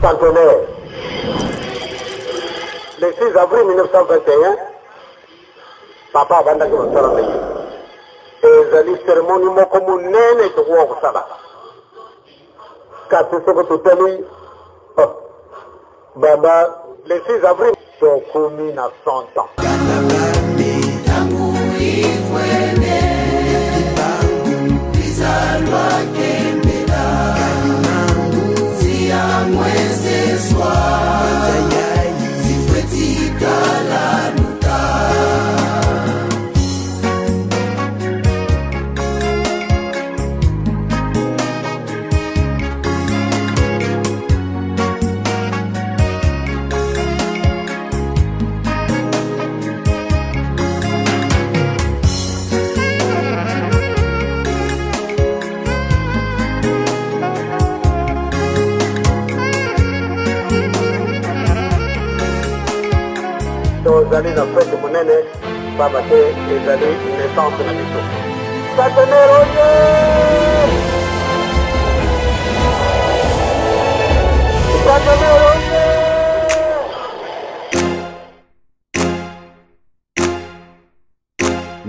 centenaire. Le 6 avril 1921, papa Bandaki Mosala et les cérémonies mokomunene de Wokosala. Quand c'est ce que tu as dit, Baba, le 6 avril, sont commis à 100 ans. Aux années de fête de Monene, Baba, les années de naissance de la mission. Partenaire, Roger! Partenaire, Roger!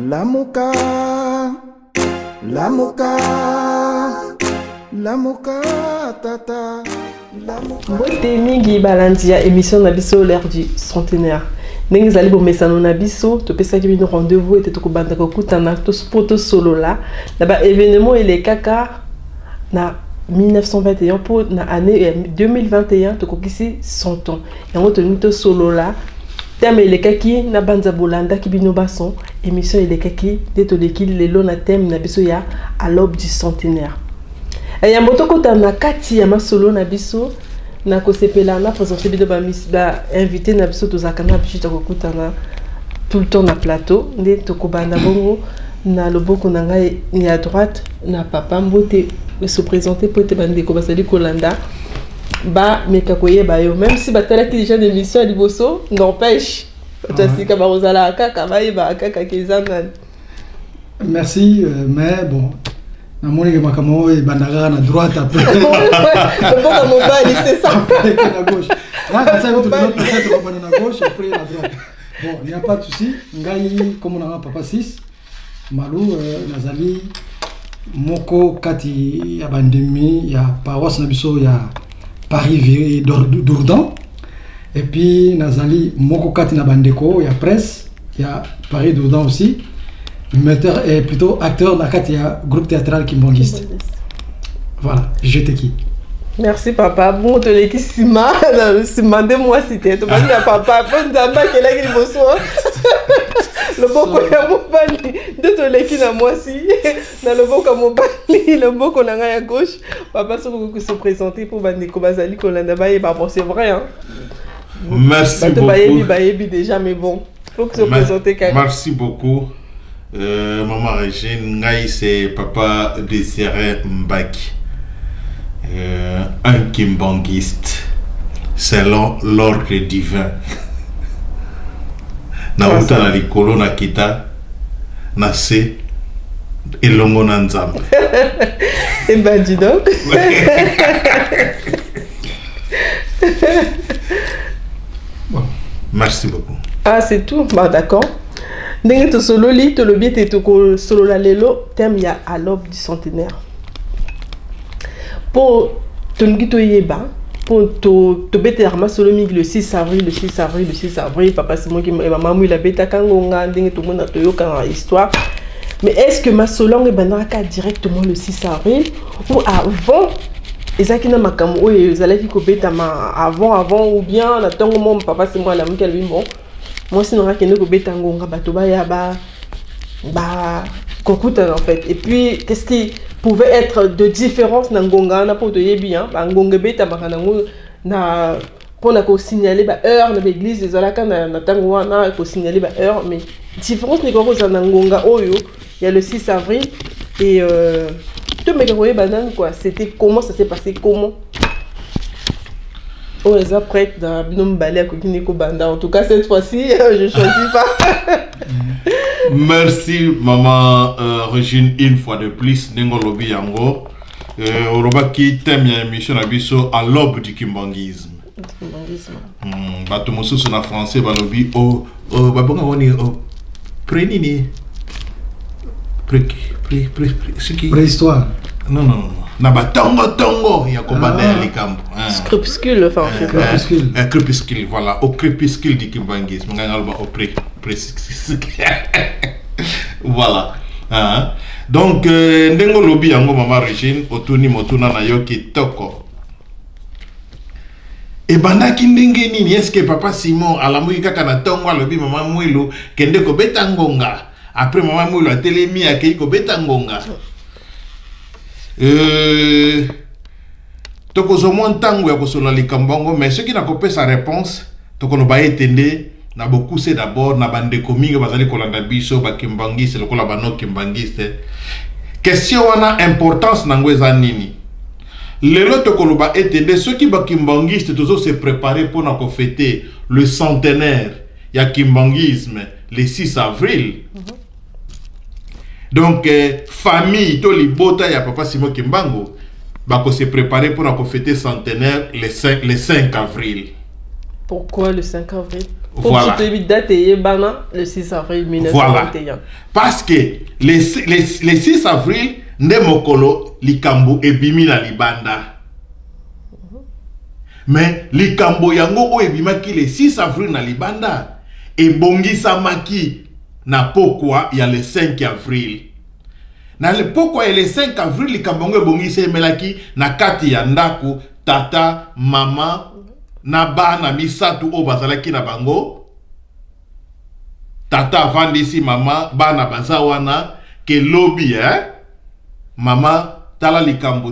Lamuka, Lamuka, Lamuka, Tata, Lamuka. Bote mingi balandia émission na biso l'ère du centenaire. Ndenge zali bo mesano na biso to pesa ki bino rendez-vous et to banda ko kutana to sport solo là na ba événement ele kaka na 1921 pour na année 2021 to kokisi 100 ans yango to nito solo là thème ele kaki na banza bolanda ki bino bason émission ele kaki de to lekili lelo na thème na biso ya à l'aube du centenaire et ya moto kutana kati ya masolo na biso na kosepela na présenté bido ba invité na biso to zakana biso to kokutana tout le temps na plateau nde to kobanda bongo na loboko na ngai ya droite na papa Mbote se présenter pour te bande ko basali kolanda ba meka koyeba yo même si batala ki déjà d'émission liboso n'empêche to sika ba rozala kaka ba yeba kaka kezana. Merci mais bon na moni ke makamo e bandaka na droite après le bon comme mobile c'est ça na gauche là ça votre peut-être on va na gauche après la droite bon il n'y a pas de souci ngai comme on a papa 6 malou nazali moko kati ya bandemi ya paroisse na biso ya Paris Dourdan et puis nazali moko kati na bandeko ya presse ya Paris Dourdan aussi metteur et plutôt acteur dans le groupe théâtral Kimbangiste. Voilà, je te quitte. Merci papa. Bon, te l'équipe Sima, demandez-moi si t'es. Tu m'as dit à papa, bon d'abord qu'elle a dit bonsoir. Le beau qu'on a mon bali, de te l'équipe à moi si. Dans le beau comme mon bali, le beau qu'on a à gauche. Papa se présenter pour Bandeko Bazali qu'on a d'abord et bon c'est vrai hein. Merci beaucoup. Baébi déjà mais bon, faut que se présenter quand même. Merci beaucoup. Maman Régine, Ngaï c'est papa Désiré Mbaki, un kimbangiste selon l'ordre divin. Na uta na likolo na kita na se elongo na nzambe. Et ben dis donc. Bon, merci beaucoup. Ah c'est tout, bah d'accord. Ndenge to solo li to lobi te to solo la lelo thème ya à l'aube du centenaire. Pour tongi to yeba pour to bete arma solo mi le 6 avril le 6 avril le 6 avril papa c'est moi qui maman mu la beta kangonga ndenge to mona to yoka histoire. Mais est-ce que ma solo nge banaka directement le 6 avril ou avant ezaki na makambo oyo ezalaki ko beta ma avant ou bien na tongo mon papa c'est moi la mukel bimbo. Moi sinon on a qu'une bête en batoba ya ba kokuta en fait et puis qu'est-ce qui pouvait être de différence dans ngonga na pour te bien ba ngonga beta bakana na pour na ko signaler ba heure na l'église des alaka na tango wana ko signaler ba heure mais différence ni ko za ngonga oyo il y a le 6 avril et tout me koye banane quoi c'était comment ça s'est passé comment. Oh, les après dans Binom Balé à Kokiniko Banda. En tout cas, cette fois-ci, je choisis pas. Merci, maman Régine, une fois de plus. Nengo Lobi Yango. Oroba qui thème ya émission na biso à l'aube du kimbangisme. Bato mosusu na français balobi babonga woni prenini préhistoire. Non. Na batongo ya kobanda ya likambo. Crépuscule, enfin. Crépuscule, voilà. Au crépuscule du kimbangisme. Au voilà. Donc, ndengo lobi yango mama Régine, otuni motuna na yo kitoko. Et bandaki ndenge nini, est-ce que papa Simon alamuki kaka na tongo alobi mama Mwilu kende ko beta ngonga. Après mama Mwilu atelemi akei ko beta ngonga. Toko zomo ntango ya kosona likambongo, mais ce qui n'a pas sa réponse, toko no ba etende na beaucoup c'est d'abord na bande kominga bazali kolanda biso ba kimbangiste lokola bano kimbangiste. Question wana importance nango eza nini? Lelo tokoloba etende ceux qui ba kimbangiste toujours se préparer pour na fêter le centenaire ya kimbangisme le 6 avril. Donc famille to libota ya papa Simon Kimbangu bako se préparer pour na fêter centenaire le 5 avril. Pourquoi le 5 avril? Pour Voilà. date le 6 avril 1921. Voilà. Parce que le 6 avril, Ndemokolo, Likambo ebimi na libanda. Mais Likambo yango o ebima ki le 6 avril na libanda. Et bongisa maki na pokwa ya le 5 avril. Na le pokwa ya le 5 avril, Likambo ngo bongisa emelaki na kati ya ndako, tata, mama, na bana misatu o bazalaki na bango. Tata vandisi mama bana bazawana ke lobby mama tala likambo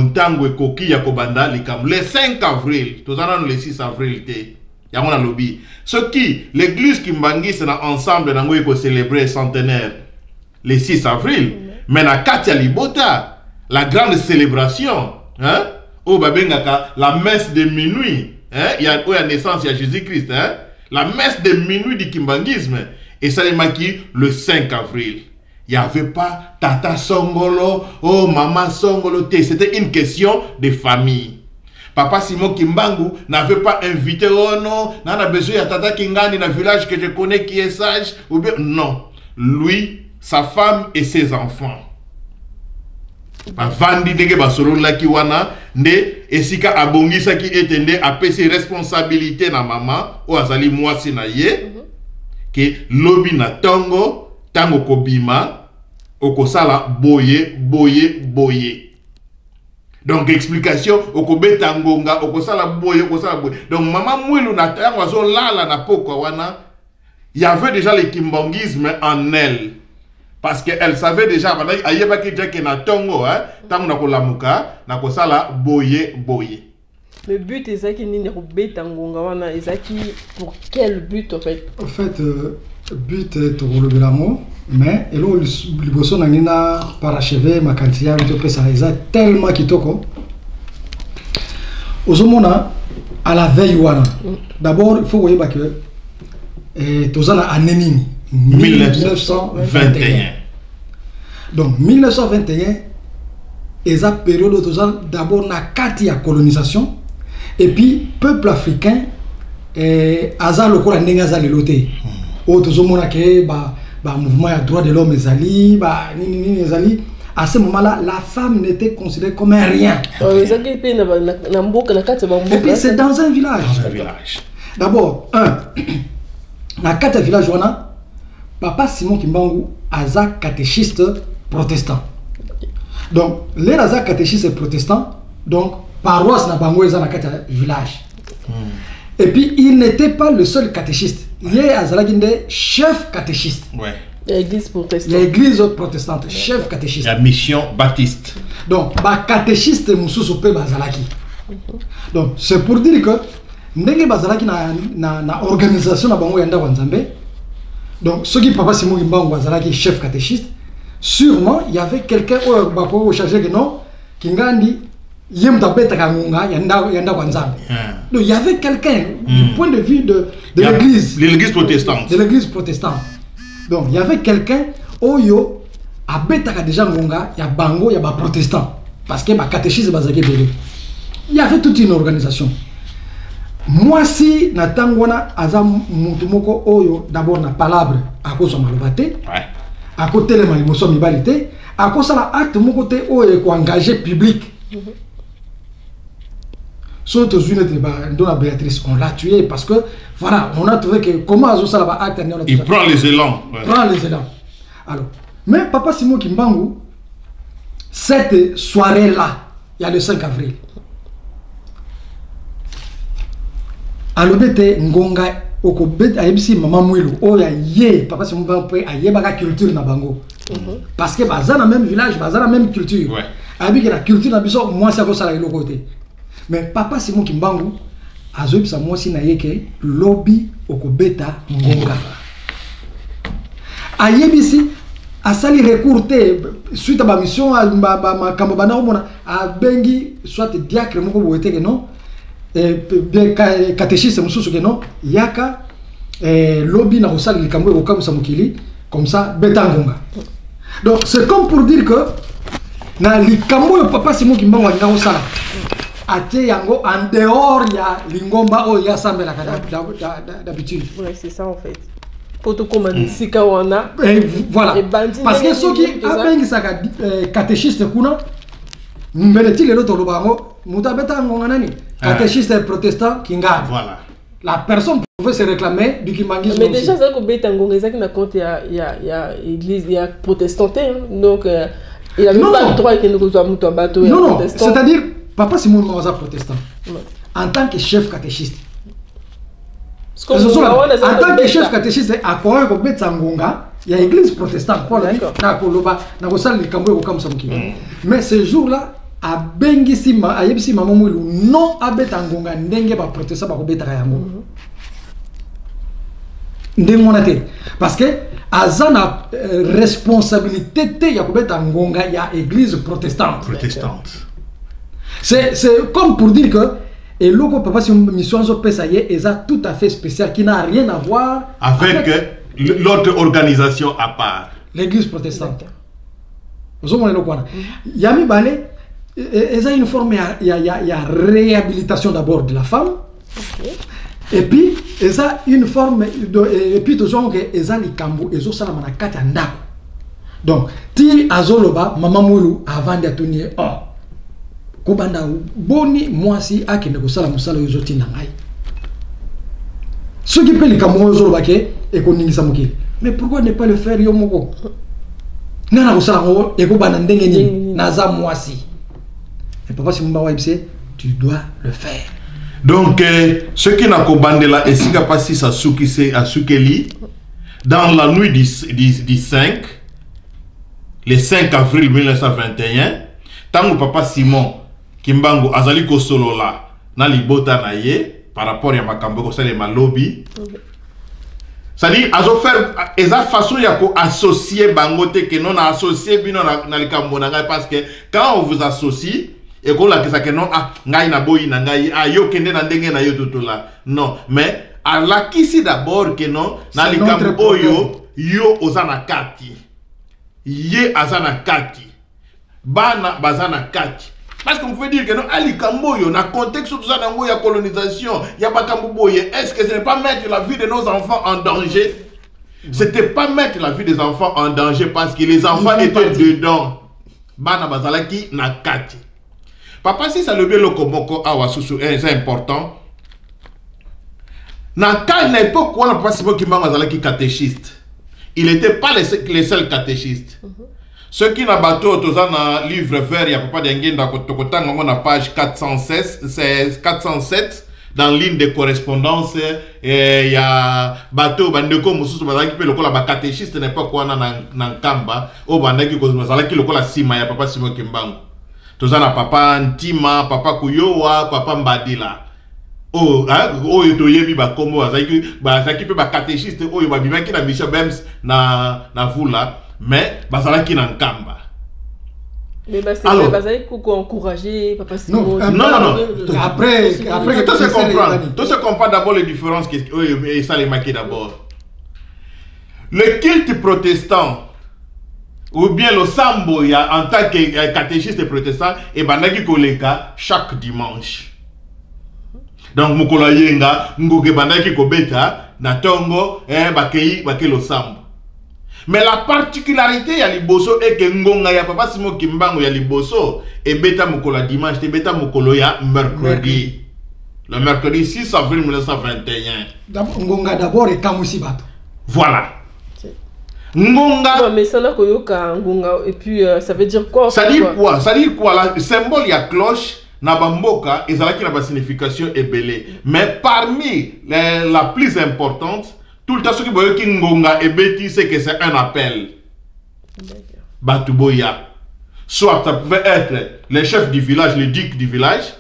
ntango ekoki ya kobanda likambo le 5 avril tozana le 6 avril te yango na lobby ce qui l'église kimbangiste na ensemble nango eko célébrer centenaire le 6 avril mais na kati ya libota la grande célébration o babengaka la messe de minuit il y a la naissance de Jésus-Christ la messe de minuit du kimbangisme et ça les maquille le 5 avril. Il n'y avait pas tata songolo, oh maman songolo, c'était une question de famille. Papa Simon Kimbangu n'avait pas invité, oh non, on a besoin de tata Kingani dans le village que je connais qui est sage, ou bien non. Lui, sa femme et ses enfants. Vandi dege basolo la kiwana nde esika abongisa ki etende apesi responsabilité na mama o azali mwasi na ye ke lobi na tango kobima okosala boye. Donc explication okobeta ngonga okosala boye. Donc mama Mwilu na tango azo lala na poko wana il y avait déjà le kimbangisme en elle. Parce qu'elle savait déjà, le but est ça qui n'est pas pour quel but en fait? En fait, but est pour le l'amour, mais et là le bosso n'a parachevé ma quantité de ça tellement kitoko. Ozomona à la veille wana. D'abord il faut voir que tozana année 1921. Donc 1921 est la période où d'abord na kati ya colonisation et puis peuple africain aza lokola ndenge aza leloté o tozomona ke ba mouvement ya droit de l'homme ezali ba nini ezali. À ce moment-là, la femme n'était considérée comme un rien. Et puis c'est dans un village. D'abord, na kati ya village wana papa Simon Kimbangu aza catéchiste protestant. Donc les aza catéchiste protestant, donc paroisse na bango eza na kati ya village. Et puis il n'était pas le seul catéchiste. Il y a azalaki nde chef catéchiste. Ouais. L'église protestante. L'église protestante, chef catéchiste. La mission baptiste. Donc ba catéchiste mususu pe bazalaki. Donc c'est pour dire que ndenge bazalaki na organisation na bango yanda wanzambe. Donc ce qui papa Simon Kimbangu bazalaki chef catéchiste, sûrement il y avait quelqu'un au chargé que non kingandi yemta beta kangunga yanda wanzambe. Donc il y avait quelqu'un du point de vue de l'église protestante. De l'église protestante. Donc il y avait quelqu'un oyo abeta ka déjà ngunga ya bango ya ba protestant. parce que ma catéchisme bazaki belé. Il y avait toute une organisation. Moi si natangwana azam mutumoko oyo d'abord na palabre à cause de malobate, à côté les malimoso mibalité, à cause de l'acte moko te oyo ko engagé public. Surtout la Béatrice, on l'a tué parce que voilà, on a trouvé que comment ça va acte. Il prend les élans. Il prend les élans. Alors, mais Papa Simon Kimbangu, cette soirée-là, il y a le 5 avril. Alors, bete ngonga oko bete ayebisi maman Mouilou, oh ya ye Papa Simon Kimbangu ayebaka culture na bango. Parce que baza na même village, baza na même culture. Ouais. Avec la culture na biso, moi ça ko sala eloko côté. Mais Papa Simon Kimbangu azobisa moi si na yeke lobby okobeta ngonga. Ayebisi asali recourté suite à ma mission à ma kambana omona a bengi soit diacre moko boete que non bien catéchiste mususu que non yaka lobby na osali likambo okamusa mokili comme ça beta ngonga. Donc c'est comme pour dire que na likambo yo Papa Simon Kimbangu anga osala ate yango en dehors ya lingomba o ya sambela d'habitude. Ouais, c'est ça en fait. Pour tout commander sika wana. Voilà. Parce que ceux qui abengi saka catéchiste kuna mbeleti lelo to lobango mutabeta ngonga nani catéchiste protestant kinga. Voilà. La personne pouvait se réclamer du kimbangisme. Mais déjà ça ko beta ngonga ça qui na compte ya église ya protestante donc il a même pas le droit que nous soit muto bateau. Non, c'est-à-dire Papa Simon Kimbangu protestant. En tant que chef catéchiste. En tant que chef catéchiste, à quoi on peut s'engonga, il y a l'église protestante. Mais ce jour-là, à Bengisima, à Yebsi Maman Mouilou, non à Betangonga, n'engue pas protestant par Betarayango. N'engue parce que Azana responsabilité, il y a Betangonga, il y a l'église protestante. C'est comme pour dire que et logo Papa c'est une mission sur Pesaye et ça tout à fait spécial qui n'a rien à voir avec l'autre organisation à part l'église protestante. Vous avez le quoi? Yami Bale et ça une forme il y a réhabilitation d'abord de la femme. Et puis et ça une forme et puis toujours que ça les cambo et ça la manakata ndako. Donc ti azoloba maman Moulou avant d'attenir Kobanda boni mwasi akende kosala musala yozoti na ngai. Ceux qui pèlent comme ozo baké et koningisa mokili. Mais pourquoi ne pas le faire yo moko? Ngana kosala ngo e kobanda ndenge nini naza mwasi. Et Papa Simon Kimbangu tu dois le faire. Donc ce qui n'a kobandé là et si capacité ça soukise à soukeli dans la nuit du 5 le 5 avril 1921 tant Papa Simon Kimbangu azali ko solo la na libota na ye par rapport à makambo ko sale malobi. C'est-à-dire azo faire eza façon ya ko associer bangote que non associer bino na likambo na ngai parce que quand on vous associe et qu'on la que non ngai na boyi na ngai yo kende na ndenge na yo totola non mais à la kisi d'abord que non na likambo oyo yo ozana kati ye azana kati bana bazana kati. Parce qu'on peut dire que non, Ali Kamboyo, dans le contexte de la colonisation, il y a pas Kamboye. Est-ce que ce n'est pas mettre la vie de nos enfants en danger? C'était pas mettre la vie des enfants en danger parce que les enfants étaient dedans. Bana Bazalaki na kati. Papa, si ça le bien le komoko awasusu, c'est important. Dans quelle époque, on a pas Simon Kimbangu Bazalaki catéchiste. Il n'était pas les seuls catéchistes. Ceux qui n'ont pas dans livre vert, il y a pas d'engin dans page 407 dans ligne de correspondance il y a bateau bandeko mususu bazaki pe lokola ba catéchiste n'est pas quoi na kamba o bandaki ko bazalaki lokola sima ya Papa Simon Kimbangu tozana papa Ntima papa Kuyowa papa Mbadila oyo yebi ba kombo bazaki pe ba catéchiste oyo ba bimaki na mission bems na vula mais bazalaki na nkamba. Mais c'est bazali ko encourager Papa Simon. Non. Après que tout se comprend d'abord les différences et ça les marqué d'abord. Le culte protestant ou bien le sambo en tant que catéchiste protestant et bandaki koleka chaque dimanche. Donc mukolo yenga ngoke bandaki kobeta na tongo bakei lo sambo. Mais la particularité ya liboso est que ngonga ya papa Simon Kimbangu ya liboso et beta mukolo dimanche et beta mukolo ya mercredi. Le mercredi 6 avril 1921. Ngonga d'abord et Kamusi Bato. Voilà. Ngonga. Non, mais ça n'a pas ngonga. Et puis, ça veut dire quoi? Ça dit quoi? Ça dit quoi? Le symbole, il y a cloche, Nabamboka, et ça a une signification ébélée. Mais parmi la plus importante, tout le temps, ce qui veut dire ngonga et bêti, c'est que c'est un appel. Batuboya. Soit ça pouvait être le chef du village, le duc du village.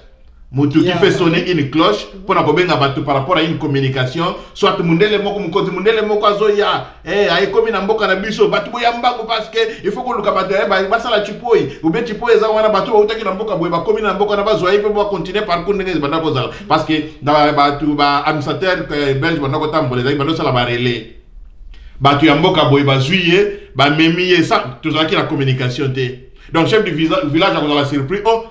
Moutou qui fait sonner une cloche pour n'a pas par rapport à une communication. Soit mundele moko mukozi mundele moko azoya aye komi na mboka na biso batu boya mbango parce que il faut que luka batu ba sala chipoi ou bien chipoi za wana batu ba utaki na mboka boye ba komi na mboka na bazoya pe ba continuer parcours ndenge banda ko zala parce que na batu ba administrateur belge banda ko tambola za banda sala ba relais batu ya mboka boye ba zuiye ba memiye ça tout ça qui la communication té. Donc chef du village a la surpris oh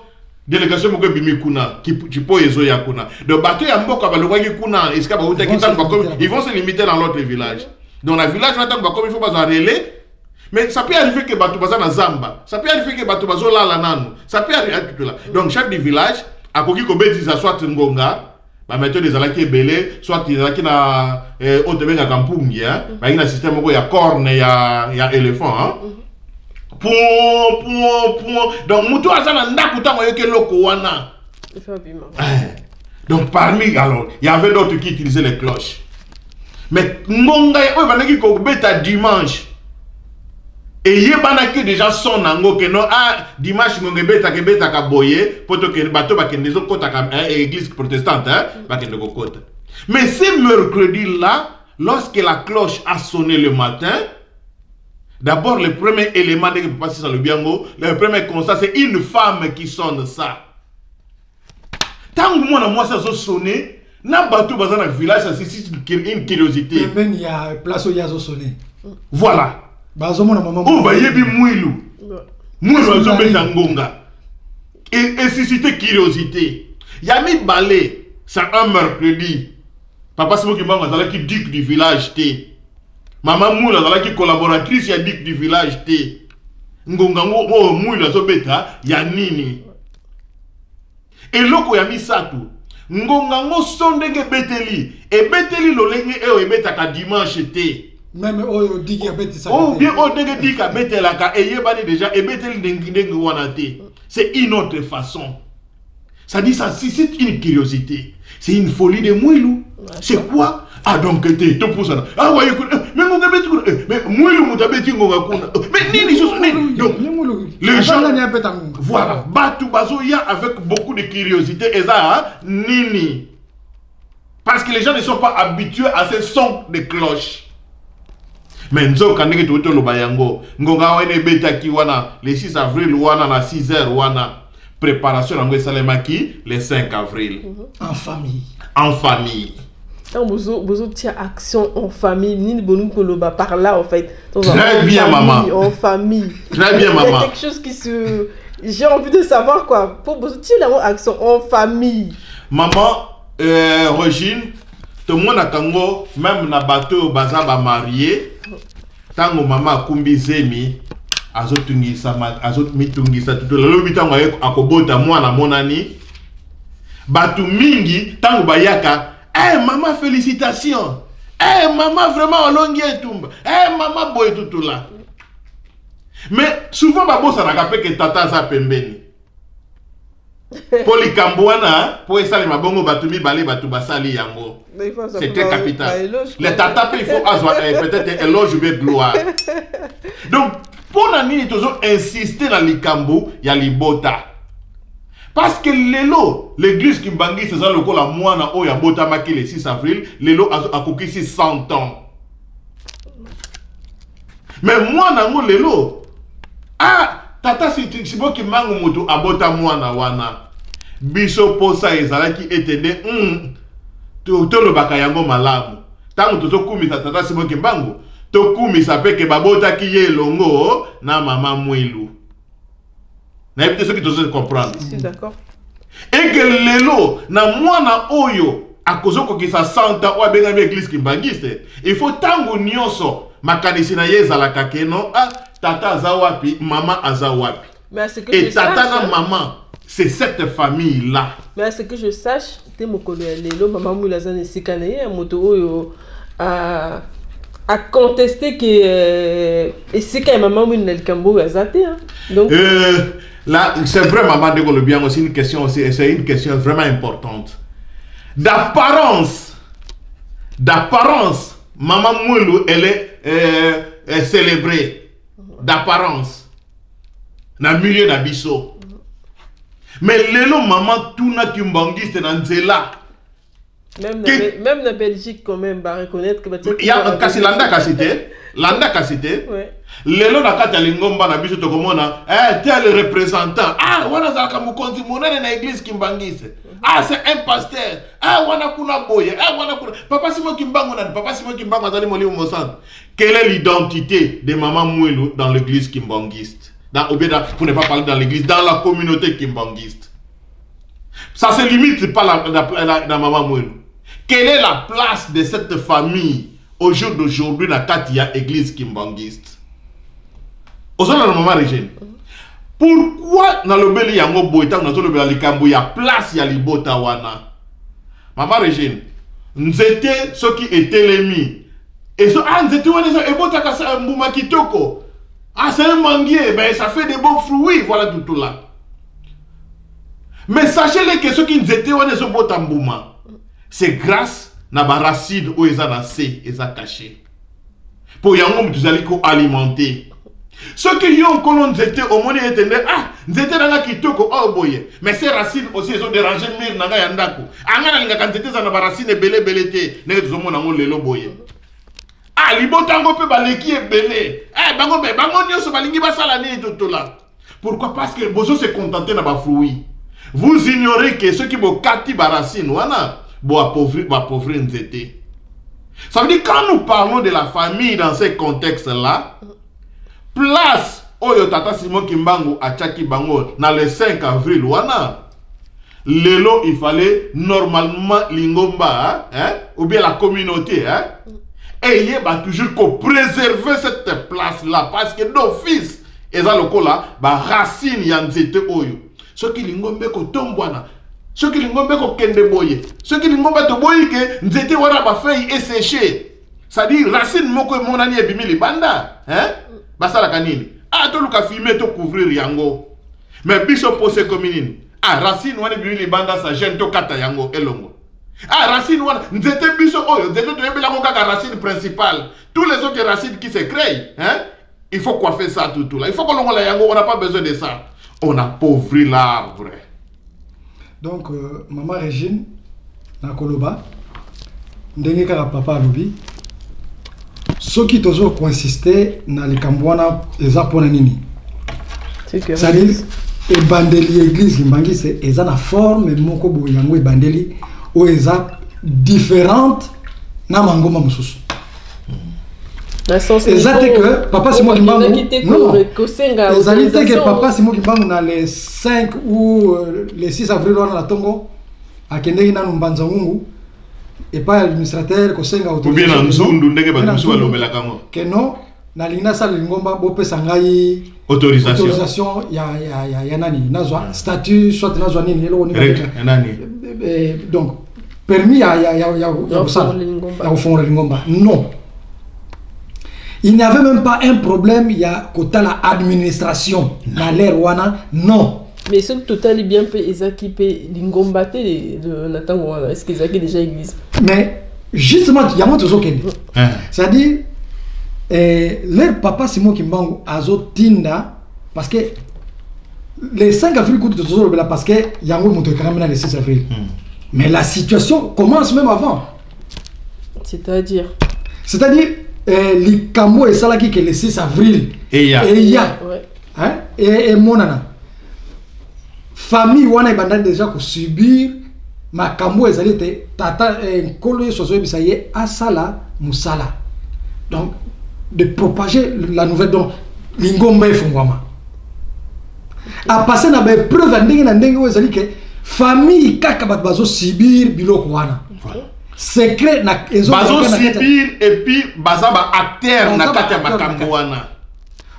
délégation moko bimi kuna qui po ezo ya kuna donc bato ya mboka balongaki kuna eska ba uta kitang ba comme ils vont se limiter dans l'autre village. Donc la village va ba comme il faut pas en relais mais ça peut arriver que bato baza na zamba, ça peut arriver que bato bazo lala nanu, ça peut arriver tout là. Donc chef du village akoki ko betisa soit ngonga ba mettre des alaki belé soit des alaki na otebenga kampungi ba ina système moko ya corne ya éléphant hein. Donc, Moutou Azana Ndakuta Moyoke Loko Wana. Donc, parmi, alors, il y avait d'autres qui utilisaient les cloches. Mais, Ngonga, il y a bêta dimanche. Et il y a déjà son nango que non, dimanche, Ngonga bêta que bêta ka boye, pour que bateau ba kende zo kota ka église protestante, ba kende ko kota. Mais ce mercredi-là, lorsque la cloche a sonné le matin, d'abord, le premier élément de passer dans le biango, le premier constat, c'est une femme qui sonne ça. Tant que moi, ça a sonné, n'a pas tout dans le village, ça c'est une curiosité. Mais il y a place où il y a sonné. Voilà. Oh, bah, il y a des mouilou. Mouilou, et susciter curiosité. Il y a mis balai, c'est un mercredi. Papa, c'est moi qui duc du village. Maman Moula, qui collaboratrice, ya duc du village. Ngongango, Moula, Zobeta, ya nini. Et loko ya misatu. Ngongango sondenge beteli. Et beteli lolenge e betaka dimanche te. Même au digi a beti ça. Oh bien au denge dika betelaka et yebani déjà et beteli dengue wanate. C'est une autre façon. Ça dit ça suscite une curiosité. C'est une folie de Mouilou. C'est quoi? Ah donc t'es tout pour ça. Ah ouais écoute, mais mon gars mais Mouilou mutabeti ngonga kuna. Mais nini chose nini. Donc les gens voilà, Batu Bazoya avec beaucoup de curiosité et ça nini. Parce que les gens ne sont pas habitués à ces sons de cloche. Mais nzo kanenge tout le bayango. Ngonga wene beta ki wana le 6 avril wana na 6h wana. Préparation en Salemaki le 5 avril. En famille. En famille. Vous tiens action en famille. Ni bonum koloba par là en fait. Très bien maman. En famille. Très bien maman. Il y a quelque chose qui se... J'ai envie de savoir quoi. Pour vous tiens la action en famille. Maman, Rogine, tout le monde a Kango, même na bateau baza ba marié. Tango maman kumbi zemi. Azotungisa mitungisa tout le lobi tango akobota mwana monani batu mingi tango bayaka maman félicitations maman vraiment olongi etumba maman boye tout là mais souvent babosa na kapeke tata za pembeni Poli Kambouana pour essayer mabongo batu mibale batu basali yango c'est très capital les tata il faut peut-être éloge de gloire donc pour nani toujours insister dans les Kambo ya libota parce que l'église qui bangi c'est ça le ko la moana o ya bota maki le 6 avril lelo akokisi 100 ans mais moana ngo lelo tata si bo ki mangu moto abota moana wana biso posa ezalaki etende to le baka yango malamu tango tozo kumisa tata si bo ki mbangu tokumi sape ke babota ki ye longo na maman Mwelu. Na éviter ceux qui doivent comprendre. Je suis d'accord. Et que lelo na mwana oyo akozoko ki sa santa ou abenga église kimbangiste. Il faut tango nyonso makanisi na ye zala kakeno ah tata azawapi mama azawapi. Mais à ce que et je tata sache, na maman c'est cette famille là. Mais à ce que je sache, t'es mon collègue lelo maman Mwelu azane sikanaye moto oyo a contesté que et c'est quand maman Mwelu na likambo azate hein. Donc là, c'est vrai, maman de bien aussi une question aussi, c'est une question vraiment importante. D'apparence, maman Mwelu, elle est célébrée. D'apparence, dans le milieu d'Abisso. Mais lelo maman tuna kimbangiste dans Nzela. Même la Belgique quand même va reconnaître que il y a un Kassilanda Kassité. Landa Kassité. Ouais. Lelo na kati ya lingomba na biso tokomona tel représentant wana zalaka mokonzi monene na église kimbangise c'est un pasteur wana kuna boye wana kuna papa Simon Kimbangu na papa Simon Kimbangu azali molimo mosante. Quelle est l'identité de maman Mwelu dans l'église kimbangiste ou bien pour ne pas parler dans l'église, dans la communauté kimbangiste? Ça se limite pas la maman Mwelu. Quelle est la place de cette famille au jour d'aujourd'hui dans la église kimbangiste? Maman Régine, pourquoi dans le bel yango boita dans le bel likambo ya place ya libota wana? Maman Régine, nzete ceux qui étaient les mis et so nzete wana ça ebota kasa mbuma kitoko. C'est un manguier, ben ça fait des bons fruits, voilà tout là. Mais sachez-le que ceux qui étaient wana so bota mbuma, c'est grâce na ba racine ou eza na se eza caché. Pour yango mtuzali ko alimenter. Ceux qui ont colon étaient au monde étendait nous étions dans la kitoko boye mais ces racines aussi ils ont dérangé mir nanga yandako angana linga kanzete za na racines belé te ne zomo nango lelo boye libotango pe baleki belé bango nyoso balingi basala ne totola. Pourquoi? Parce que bozo se contenter na ba fruits. Vous ignorez que ceux qui bo kati ba racine wana bo appauvrir nzete. Ça veut dire quand nous parlons de la famille dans ces contextes là, place oyo tata Simon Kimbangu achaki bango na le 5 avril wana lelo il fallait normalement lingomba ou bien la communauté et il va toujours qu'on préserver cette place là parce que d'office eza lokola ba racine ya nzete oyo soki lingombe ko tombwana soki lingombe ko kende boye soki lingombe to boye ke nzete wana ba feuille séché, ça dit racine moko monani ebimi libanda basala kanini to luka filmer to couvrir yango mais biso pose comme nini racine wana bi libanda sa gêne to kata yango elongo racine wana nzete biso oyo nzete to yebela ko kaka racine principale, tous les autres racines qui se créent il faut coiffer ça tout là, il faut qu'on longola yango, on n'a pas besoin de ça, on appauvrit l'arbre. Donc maman Régine na koloba ndenge kaka papa alobi soki tozo consister na likambo wana eza pona nini, c'est-à-dire ebandeli église kimbangise eza na forme moko boye yango ebandeli o eza différente na mangoma mosusu. Exact que papa Simon Kimbangu que papa Simon Kimbangu na les 5 ou les 6 avril wana na tongo akende na mbanza ngungu et pas administrateur ko senga autorisation bien nzundu ndenge ba musu balobela kango que non na lina sala lingomba bo pesa ngai autorisation ya nani nazwa statut soit nazwa nini lelo ni nani donc permis ya fondre lingomba non. Il n'y avait même pas un problème, il y a côté la administration dans l'air wana non. Mais ce total est bien fait Ezaki pe lingomba de Nathan wana, est-ce que Ezaki déjà église? Mais justement il y a moi toujours kende. C'est-à-dire leur papa Simon Kimbangu azo tinda parce que les 5 avril coup de toujours là parce que yango moto quand même le 6 avril. Mais la situation commence même avant. C'est-à-dire les camo et ça qui est le 6 avril et monana famille wana ibanda déjà ko subir makambo ezali te tata nkolo sozo bisaye asala musala donc de propager la nouvelle. Donc, l'ingomba est fongwama. À passer dans les preuves, que famille kaka bat bazo sibir biloko wana. Secret na bazo sibir et puis bazaba acteur na kati ya makambo wana.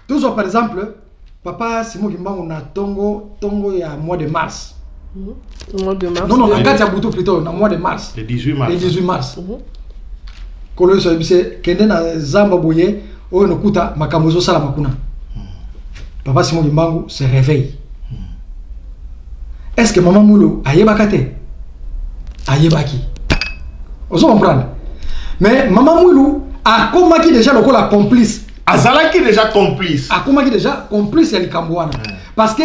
Toujours par exemple, papa Simon Kimbangu na tongo ya mois de mars. Mois de mars. Non, na kati ya buto plutôt na mois de mars. Le 18 mars. Le 18 mars. Kolo so bise kende na zamba boye oyo nokuta makambo zo sala makuna. Papa Simon Kimbangu se réveille. Est-ce que maman Moulou ayebaka te? Ayebaki. Vous comprenez? Mais maman Moulou a komaki déjà le la complice. Azalaki déjà complice. A komaki déjà complice ya likambwana. Parce que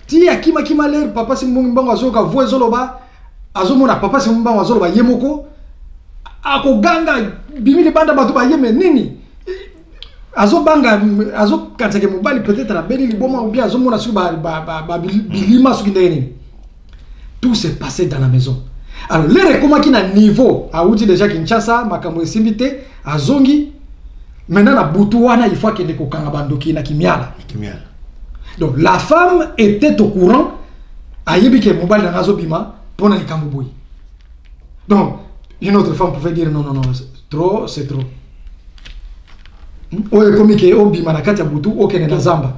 ti akima l'air papa Simon Kimbangu azoka voix zoloba azomona papa Simon Kimbangu azoloba yemoko akoganga bimili banda batu ba yeme nini? Azobanga azo kansake mobali peut-être la beni liboma ou bien azomona su ba bilima su kindeni. Tout s'est passé dans la maison. Alors, les recommandés qui na niveau, à outil déjà Kinshasa, makambo esimbité, à Zongi, maintenant na Boutouana, il faut qu'il y ait des bandoki na Kimiala. Donc, la femme était au courant, à Yébike Mobile dans Razobima, pour na Likamboui. Donc, une autre femme pouvait dire non, trop, c'est trop. Oye komike obima na kati ya Boutou, okene na Zamba.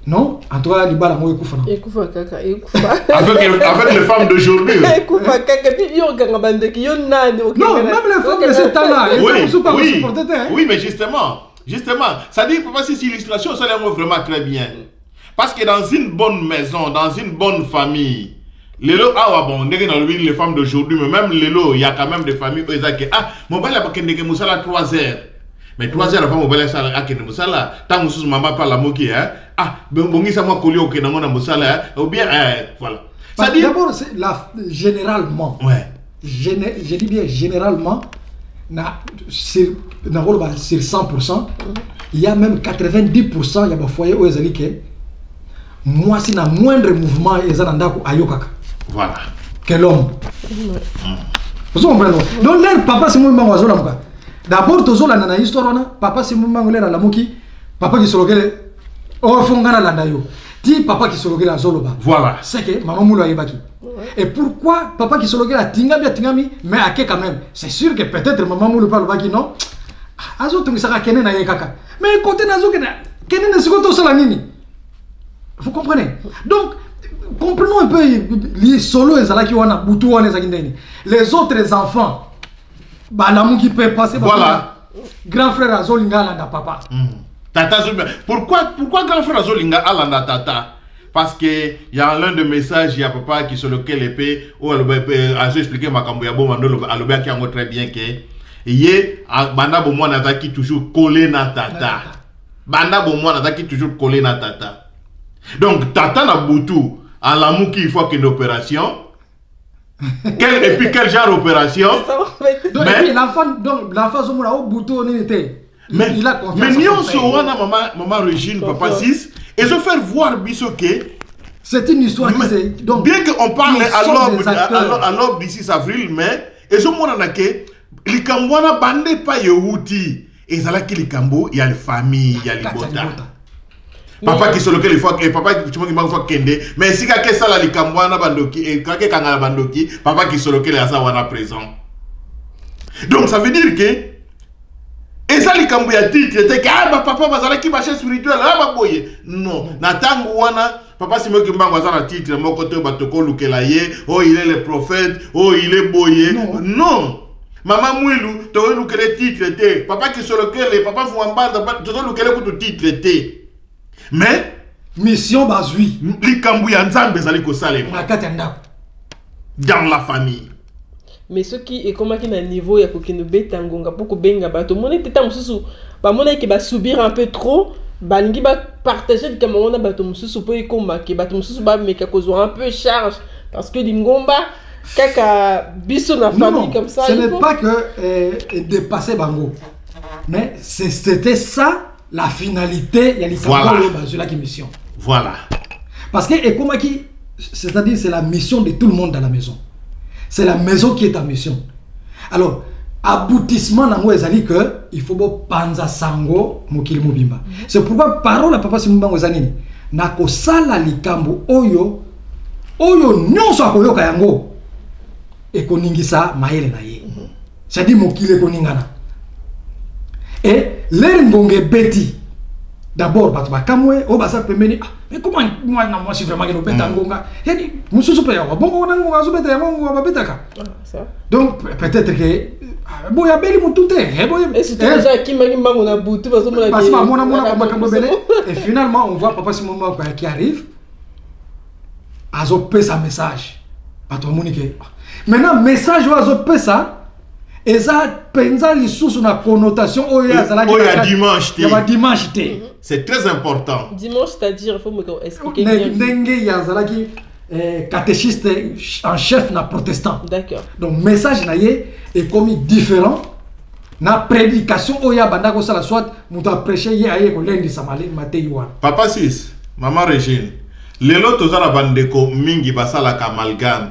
Non, en tout cas, Libala moi écoute non. Écoute kaka, écoute. Avec les femmes d'aujourd'hui. Écoute kaka, puis yo gangabande qui yo nani. Non, même les femmes de ce temps-là, elles sont pas supportées. Oui, mais justement, ça dit papa si illustration ça l'aime vraiment très bien. Parce que dans une bonne maison, dans une bonne famille, bon, les femmes d'aujourd'hui, mais même il y a quand même des familles où ils disent mon père a pas qu'un 3 heures. Mais 3 heures avant, on va laisser à Ken Moussala. Tant que maman parle la moquée, bon, ça m'a collé au Kenan Moussala, ou bien, voilà. D'abord, généralement, ouais. Je dis bien généralement, sur 100%, il y a même 90%, il y a des foyers où ils disent que moi, c'est un moindre mouvement, ils ont un ayokaka. Voilà. Que l'homme. Vous comprenez? Donc, là, papa, c'est moi, je vais d'abord, tozo la nana histoire na papa si mumangole la moki papa qui sologele o fongana la ndayo ti papa qui sologele la zoloba voilà c'est que maman moulo ayebaki et pourquoi papa qui sologele la tingami mais ake quand même c'est sûr que peut-être maman moulo parle baki non azo tungisaka kene na yekaka mais côté nazo kene na sikoto sala nini vous comprenez donc comprenons un peu les solo ezalaki wana butu wana ezakindeni les autres enfants Balamou qui peut passer voilà. Grand frère Azolinga Alanda papa. Tata pourquoi grand frère Azolinga Alanda tata? Parce que il y a l'un de messages, il y a papa qui sur lequel épée où elle a expliqué ma cambo yabo mandolo alobia qui a très bien que yé banda bomo nataki toujours collé na tata. Banda bomo nataki toujours collé na tata. Donc tata na butu à l'amour qui il faut qu'une opération. Et puis quel genre d'opération? Mais l'enfant Zomora au bouton n'était. Mais il a confiance. Mais nous sommes maman Régine, papa 6, et je faire voir Bissoké. C'est une histoire qui c'est. Bien qu'on parle à l'aube du 6 avril, mais et je me dis que les Cambouana bandent pas Yehouti. Et ça là que les Cambou, il y a les familles, il y a les Bota. Papa qui sur lequel il faut que papa qui faut kende mais si quelqu'un ça là les Cambouana bandoki et quelqu'un kangala bandoki papa qui sur lequel il y a ça wana présent. Donc ça veut dire que et ça les Cambouya titre était que ah papa bazala qui marche spirituel ah ba boye non na tangu wana papa si moi qui mbango bazala titre mon côté batoko lukela ye oh il est le prophète oh il est boye non. Maman Mouilou tu veux lukele titre té papa qui sur lequel papa Fouambanda tu veux lukele pour tout titre té. Mais mission bazui likambuya nzambe zali ko salema dans la famille. Mais ce qui est comme qui na niveau ya kokino betangonga pour ko benga bato mona teta mususu ba mona ki ba subir un peu trop balingi ba partager que mona bato mususu po ikoma ki bato mususu ba meka ko un peu charge parce que lingomba kaka biso na famille comme ça. Ce n'est pas que dépasser bango. Mais c'était ça la finalité, il y a les qui mission. Voilà. Parce que Ekomaki, c'est-à-dire c'est la mission de tout le monde dans la maison. C'est la maison qui est en mission. Alors, aboutissement nango ezali que il faut bo panza sango mokili mobimba. C'est pourquoi parole à papa Simbango ezanini na ko sala likambo oyo nyonso akoyoka yango ekoningisa mayele na ye. C'est-à-dire mokili ekoningana. Et les ngonge beti d'abord bato bakamwe o basa pembeni mais comment moi je suis vraiment que nous beta ngonga yani mususu pe ya bongo na ngonga zo beta ya ngonga ba betaka. Donc peut-être que bon ya beli mutute et c'est déjà qui m'a mbango na butu bazo mona parce que mona makambo bele et finalement on voit papa Simon qui arrive azo pesa message bato monique maintenant message azo pesa eza penza lisusu na connotation oya zalaki oya dimanche ya dimanche té. C'est très important. Dimanche, c'est-à-dire, il faut me expliquer bien. Nengue ya zalaki catéchiste en chef na protestant. D'accord. Donc message na ye est comme différent na prédication oya bandako sala soit muta prêcher ye aye ko lendi samali maté wana. Papa Sis, maman Régine, lelo tozala bandeko mingi basala amalgame.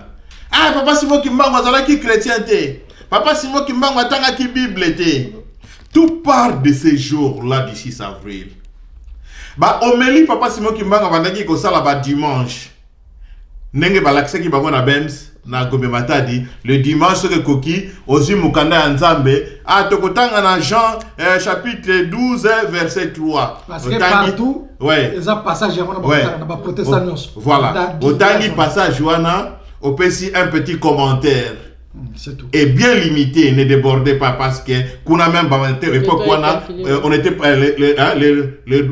Ah papa Simon Kimbangu zalaki chrétien té. Papa Simon Kimbangu atangaki Bible té. Tout part de ces jours-là du 6 avril. Ba omeli papa Simon Kimbangu bandaki ko sala ba dimanche. Nenge balaksaki bango na Bems na Gombe Matadi le dimanche que koki ozi mukanda ya Nzambe a tokotanga na Jean chapitre 12 verset 3. Parce que partout ouais, les passages na ba protestant. Voilà. Otangi passage wana opesi un petit commentaire. C'est tout. Et bien limité, ne débordez pas parce que kuna même époque on était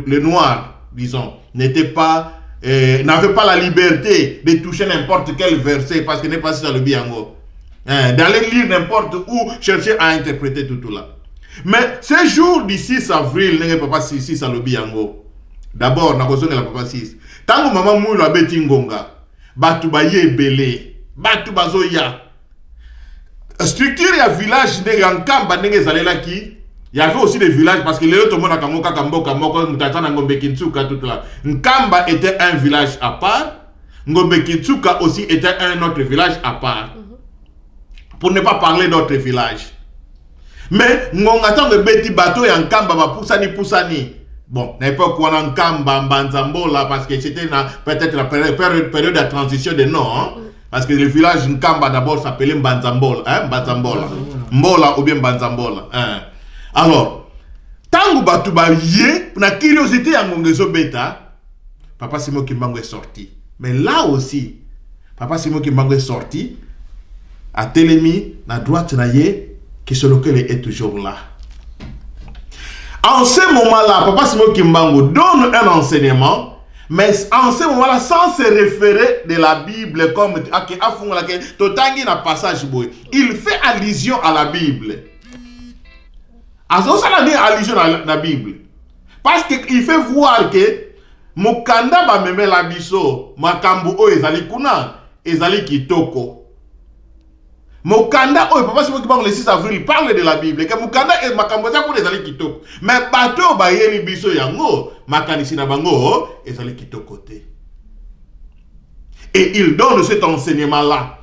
les noirs, disons, n'étaient pas n'avaient pas la liberté de toucher n'importe quel verset parce que n'est pas ça le biango. D'aller lire n'importe où, chercher à interpréter tout là. Mais ce jour du 6 avril, n'est pas 6 à le biango. D'abord, na kozonga la papa 6. Tango maman mou la beti ngonga, batu ba ye belé, batu bazoya. Structure ya village de Yankamba ndenge zalela ki. Il y avait aussi des villages parce que les autres monde akamoka kamboka moko mutata na Ngombe Kitsuka tout là. Nkamba était un village à part, Ngombe Kitsuka aussi était un autre village à part. Pour ne pas parler d'autres villages. Mais ngonga tango beti bateau ya Nkamba ba pusani. Bon, à l'époque où on a Nkamba Mbanzambola parce que c'était peut-être la période de transition des noms. Hein? Parce que le village Nkamba d'abord s'appelait Mbanzambola, hein? Mbanzambola. Mbola ou bien Mbanzambola. Hein? Alors, tango batu ba yé, na curiosité ya ngongezo beta, Papa Simon Kimbangu est sorti. Mais là aussi, Papa Simon Kimbangu est sorti, à Télémi, na droite na yé, que ce lequel est toujours là. En ce moment-là, Papa Simon Kimbangu donne un enseignement, mais en ce moment-là, sans se référer de la Bible comme il fait allusion à la Bible. Ça dit allusion à la Bible. Parce qu'il fait voir que Mukanda ba meme la biso, makambu o ezali kuna, ezali kitoko. Mukanda o papa Simon Kimbangu le 6 avril parle de la Bible que Mukanda et makambu za kuna ezali kitoko. Mais bato ba yeli biso yango, makanisi na bango ezali kitoko te. Et il donne cet enseignement là.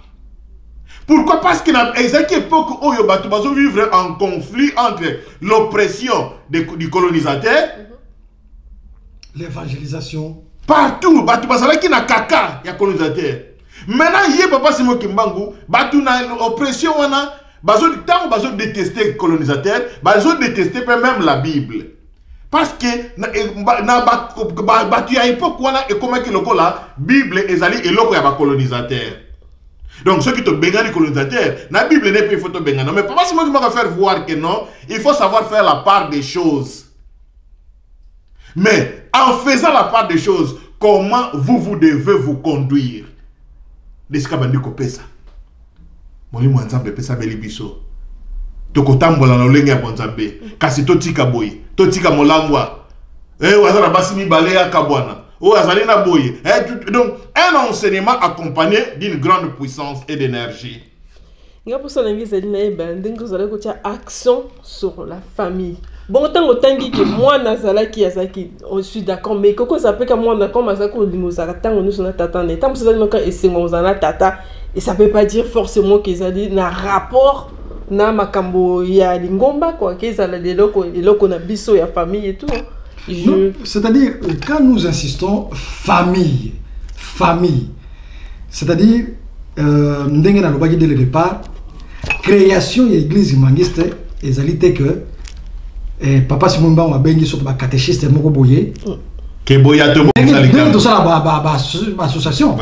Pourquoi? Parce qu'il y a une époque où ils vivre en conflit entre l'oppression du colonisateur, l'évangélisation. Partout, il y a caca, il y a colonisateur. Maintenant, il y a Papa Simon Kimbangu, il y a l'oppression, il y a détester le colonisateur, il y a détester même la Bible. Parce que il y a une époque où la Bible est allée et l'autre est colonisateur. Donc ceux qui te baignent les colonisateurs, la Bible n'est pas il faut te baignant. Mais Papa Simon va faire voir que non, il faut savoir faire la part des choses. Mais en faisant la part des choses, comment vous devez vous conduire? Descabandi kopesa. Moli mwanzambe pesa belibiso. Tokotambola na olenge ya bonzambe. Kasi totika boy, totika molangwa. Wazara basi mibale ya kabwana. Donc, un enseignement accompagné d'une grande puissance et d'énergie. Pour ça, action sur la famille. Bon, tant que moi, je suis d'accord, mais comment ça peut que moi, comme ça, nous attendons, nous sommes tata, et ça ne peut pas dire forcément qu'ils ont un rapport na makambo ya lingomba quoi qu'est-ce la eloko na biso ya famille et tout. C'est-à-dire quand nous insistons famille, c'est-à-dire ndenge na lobaki dès le départ création de l'église mangiste ezalité que papa Simon Mbango a bengi sur ba catéchiste moko boye ke boya to tout ça ba association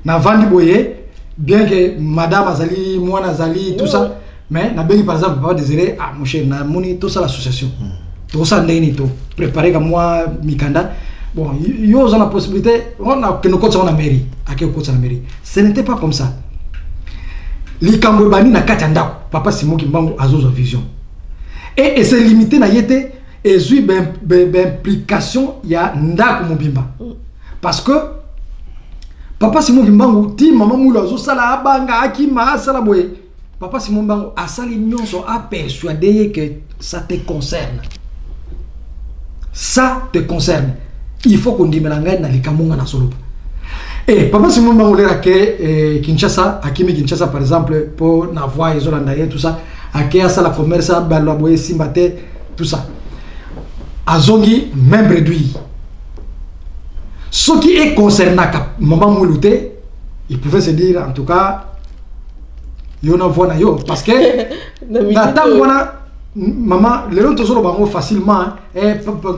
na vandi boye bien que madame azali moi azali tout ça mais na bengi par exemple papa Désiré ah mon cher na moni tout ça l'association tout ça ndeni to préparer comme moi mikanda bon ils ont la possibilité on a que nous comptons la mairie à quel côté la mairie ce n'était pas comme ça likambo bani na kati ndako papa Simon Kimbangu azozo vision et c'est limité na yete ezui implication ya ndako mobimba parce que papa Simon Kimbangu ti maman moula zo sala abanga akima sala boye papa Simon Kimbangu asali nyonso a persuadé que ça te concerne, il faut qu'on dimelanga na likamunga na solo. Et papa Simon Kimbangu lera ke Kinshasa akimi Kinshasa par exemple pour na voix ezolanda tout ça akia ça la commerce balwa boye simbate tout ça azongi même réduit ce qui est concerné maman moulouté il pouvait se dire en tout cas yo na voix na yo parce que natangwana maman les autres solo bango facilement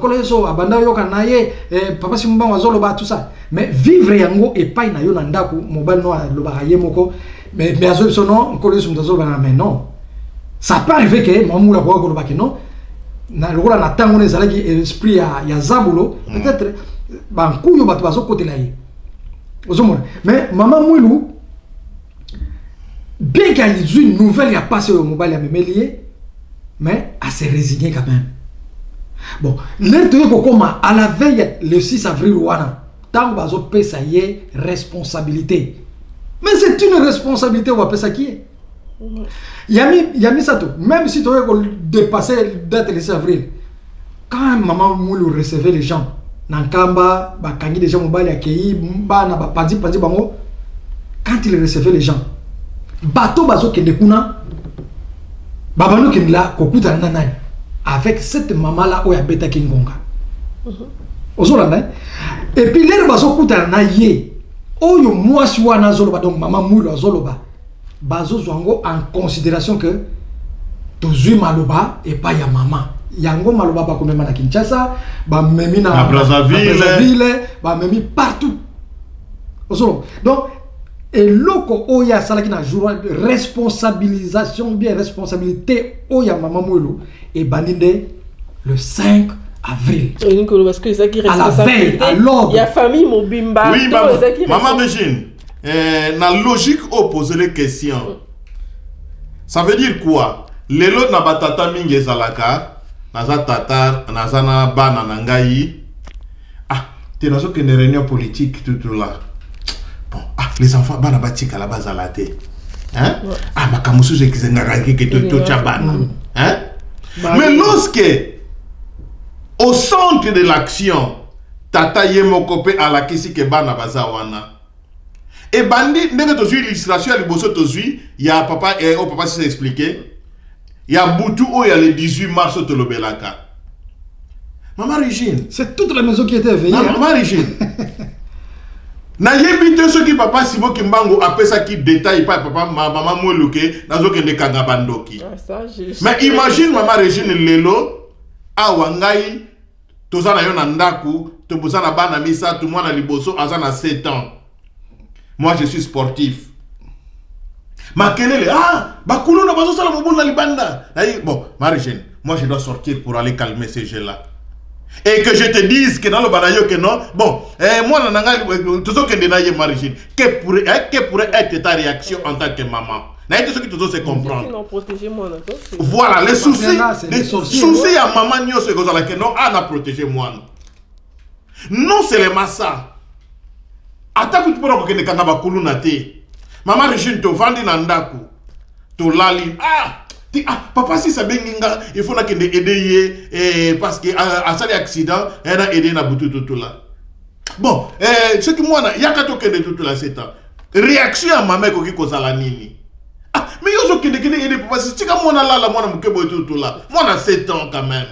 koleso abanda yo kanaye papa Simon Kimbangu azolo ba tout ça mais vivre yango et pas na yo na ndaku mobile no lo ba yemoko mais azo sono koleso mtazo ba mais non ça peut arriver que maman la ko lo ba que non na lokola na tango ne zalaki esprit ya zabulo peut-être bankuyo bato bazo côté là yi ozomona mais maman Mouilou bien qu'il y ait une nouvelle, il y a passé au mobile à me lier, mais à se résigner quand même. Bon, à la veille, le 6 avril, tant que ça y est, responsabilité. Mais c'est une responsabilité, on va appeler ça qui est. Il y a mis ça tout. Même si tu as dépassé la date le 6 avril, quand maman Moulou recevait les gens, Nankamba, Bakangi, des gens mobile à Kei, Mbana, Pandi, Bango, quand il recevait les gens, bateau bazo kende kuna babano kende la kokuta na nani avec cette maman là oya beta kingonga ozolanda et puis les bazo kuta na ye oyo mwasi wana zoloba donc maman Moulo zoloba bazo zwango en considération que tozui maloba et pas ya maman yango maloba ba komema na Kinshasa ba memi na Brazzaville ba memi partout ozolo donc et loko oya salaki na jour responsabilisation bien responsabilité oya maman Mouilou et bandinde le 5 avril parce que ça qui à la veille à l'ordre il y a famille mobimba oui maman Régine na logique au poser les questions ça veut dire quoi lelo na batata mingi ezalaka naza tata nazana bana nangai ah te nazo que ne réunion politique tout là. Bon, les enfants, bana batika la base à la tête. Hein? Ah, ma kamusu c'est qu'ils n'arrêtent que tout chabana. Hein? Mais lorsque, au centre de l'action, tata yemokopé à la kisi ke bana bazawana. Et bandi, n'est-ce que tu illustration à l'ibosso tozui, il y a papa, et oh papa s'est expliqué, il y a Boutou, il y a le 18 mars au Tolobelaka. Maman Régine. C'est toute la maison qui était éveillée. Maman Régine. Na yebite ce qui papa Simon Kimbangu appelle ça qui détaille pas papa maman Moulouké nazo kende kanga bandoki. Mais imagine maman Régine lelo awangai tozana yo na ndaku to bozana bana misa tout moi na liboso azana 7 ans. Moi je suis sportif. Makelele bakulu na bazo sala mobulu na libanda. Bon, maman Régine, moi je dois sortir pour aller calmer ces jeux-là. Et que je te dise que dans le banayo que non, bon, moi, tout ce que je m'arrive, que pourrait être ta réaction en tant que maman? Ce qui te se comprendre. Voilà, les soucis à maman, non, à protéger moi. Non seulement ça. Attends que tu peux avoir que kangaba kulu na te. Maman Régine te vandi nandaku. To lali. Papa si ça benginga il faut que aider parce que à ça accident elle a aidé na butu tout là. Bon, ce que moi il y a qu'à toquer de tout là c'est ça. Réaction à maman qui cause la nini. Mais yo qui ne connaît pas, c'est comme moi, là, moi, tout là. Moi, on a 7 ans quand même.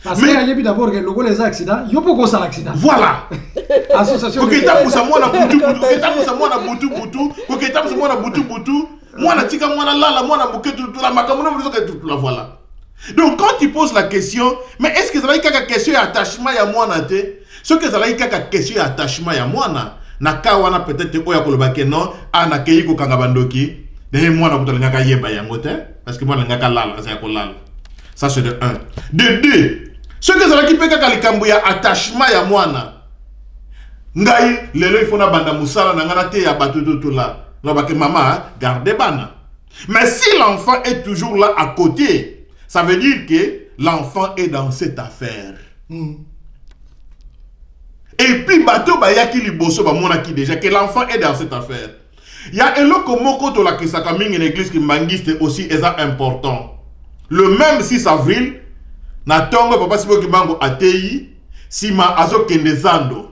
Parce qu'il y a d'abord que le les accidents, il y a pas de accident. Voilà. Association. Ok, t'as poussé moi na boutou boutou, ok, t'as poussé moi na boutou boutou, ok, t'as poussé moi na boutou boutou, moi na tika moi na là, moi na bouquet tout là, ma comme on que tout là, voilà. Donc quand tu poses la question, mais est-ce que ça va y quelque question d'attachement ya moi na te? Ce que ça va y quelque question d'attachement ya moi na kawana peut-être oya kolobake non, ana keyi ko kanga bandoki, de moi na kutala ngaka yeba yango te, parce que moi na ngaka lala, ça ya ko lala. Ça c'est de 1. De 2. Ce que ça va qui peut quelque likambo ya attachement ya moi na ngai lelo il faut na banda musala na ngana te ya batutu tout là. Lobake maman gardez bana. Mais si l'enfant est toujours là à côté, ça veut dire que l'enfant est dans cette affaire. Et puis bateau ba yaki liboso ba mona ki déjà que l'enfant est dans cette affaire. Il y a eloko moko to la kisaka mingi l'église qui mangiste aussi est important. Le même 6 avril na tongo papa sibo kibango atei sima azokende zando.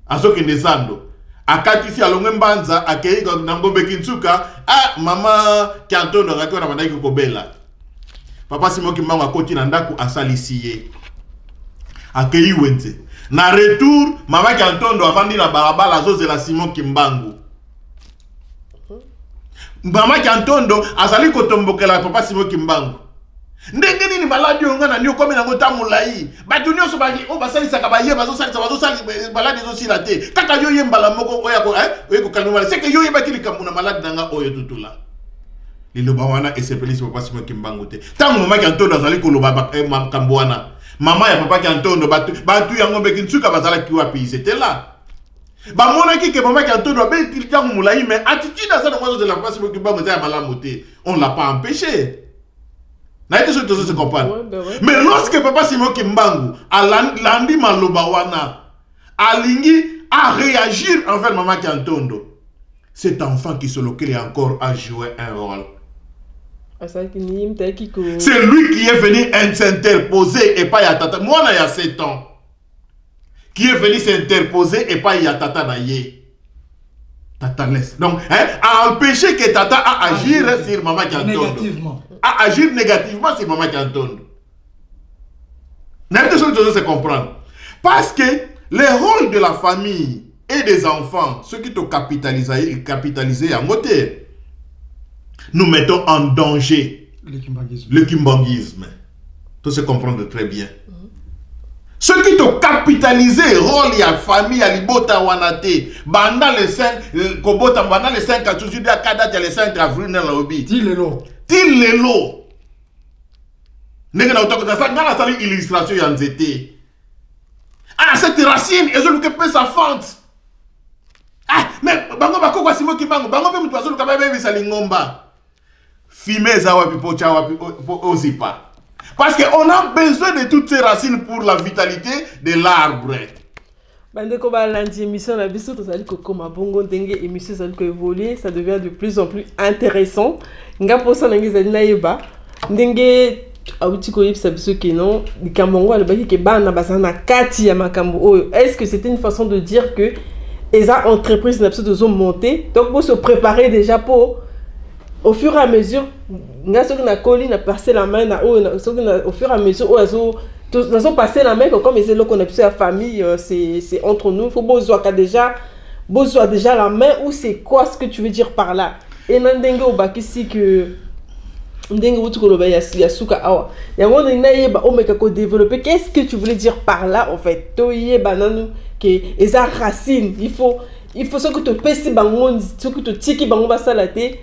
Azokende zando. Akati si alonge mbanza akei na ngombe kinsuka mama Kiantondo ngati wana bandaki kobela. Papa sibo kibango akoti na ndaku asalisiye. Akei wenze. Na retour mama Kiantondo afandi na barabara azozela Simon Kimbangu. Mama Kiantondo azali kotombokela papa Simon Kimbangu. Ndenge nini maladi onga na nyo komi na ngota mulai batu nyo so bagi o basali saka baye bazo sali maladi zo silate kaka yo yembala moko oya ko ko kalmala c'est que yo yeba kili kamuna maladi nanga oyo tutula lilo bawana esepeli so papa Simon Kimbangu te tangu mama Kiantondo azali ko loba makambo wana mama ya papa Kiantondo batu ya ngombe kinsuka bazala kiwa pi c'était là ba mona ki ke mama Kiantondo abe kili tangu mulai mais attitude ça de moi de la papa Simon Kimbangu za malamote on l'a pas empêché. Se comprendre. Mais lorsque papa Simon Kimbangu a landi malobawana alingi a réagir envers maman Kiantondo, cet enfant qui sur lequel il encore a joué un rôle. C'est lui qui est venu s'interposer et pas Yatata. Moi, il y a 7 ans. Qui est venu s'interposer et pas Yatata naye. Tata laisse. Donc, a empêché que Tata a agir sur maman Kiantondo. Négativement. À agir négativement sur maman Kiantondo. N'importe chose de se comprendre. Parce que le rôle de la famille et des enfants, ceux qui ont capitalisé à moté, nous mettons en danger le kimbanguisme. Tout se comprendre très bien. Ceux qui ont capitalisé rôle ya famille ya libota wanate banda le 5 kobota banda le 5 à toujours à kada les 5 avril na lobby tilelo nega na otoko ça ngana sali illustration ya nzete cette racine ezolu ke pesa fente mais bango bako kwa Simon Kimbangu bango pe mutu azolu kabebe bisali ngomba fimeza wapi pocha wapi ozipa. Parce qu'on a besoin de toutes ces racines pour la vitalité de l'arbre. Bandeko ba lundi émission la biso to sali ko koma bongo ndenge émission sali ko évoluer, ça devient de plus en plus intéressant. Nga posa nangi zali na yeba ndenge awuti ko yipsa biso ke non likambo le baki ke bana bazana kati ya makambo oyo. Est-ce que c'était une façon de dire que les entreprises na biso de monter donc pour se préparer déjà pour au fur et à mesure, na passer la main au fur et à mesure nous avons passé la main comme c'est là qu'on a la famille c'est entre nous. Il faut besoin déjà la main ou c'est quoi ce que tu veux dire par là? Et nandenge au bakisi que ndenge wutu ko loba ya suka awa ya ngone na yeba o meka ko développer. Qu'est-ce que tu voulais dire par là en fait? To yeba nanu que eza racine, il faut ce que tu pèses bango ce que tu tiki bango basalate.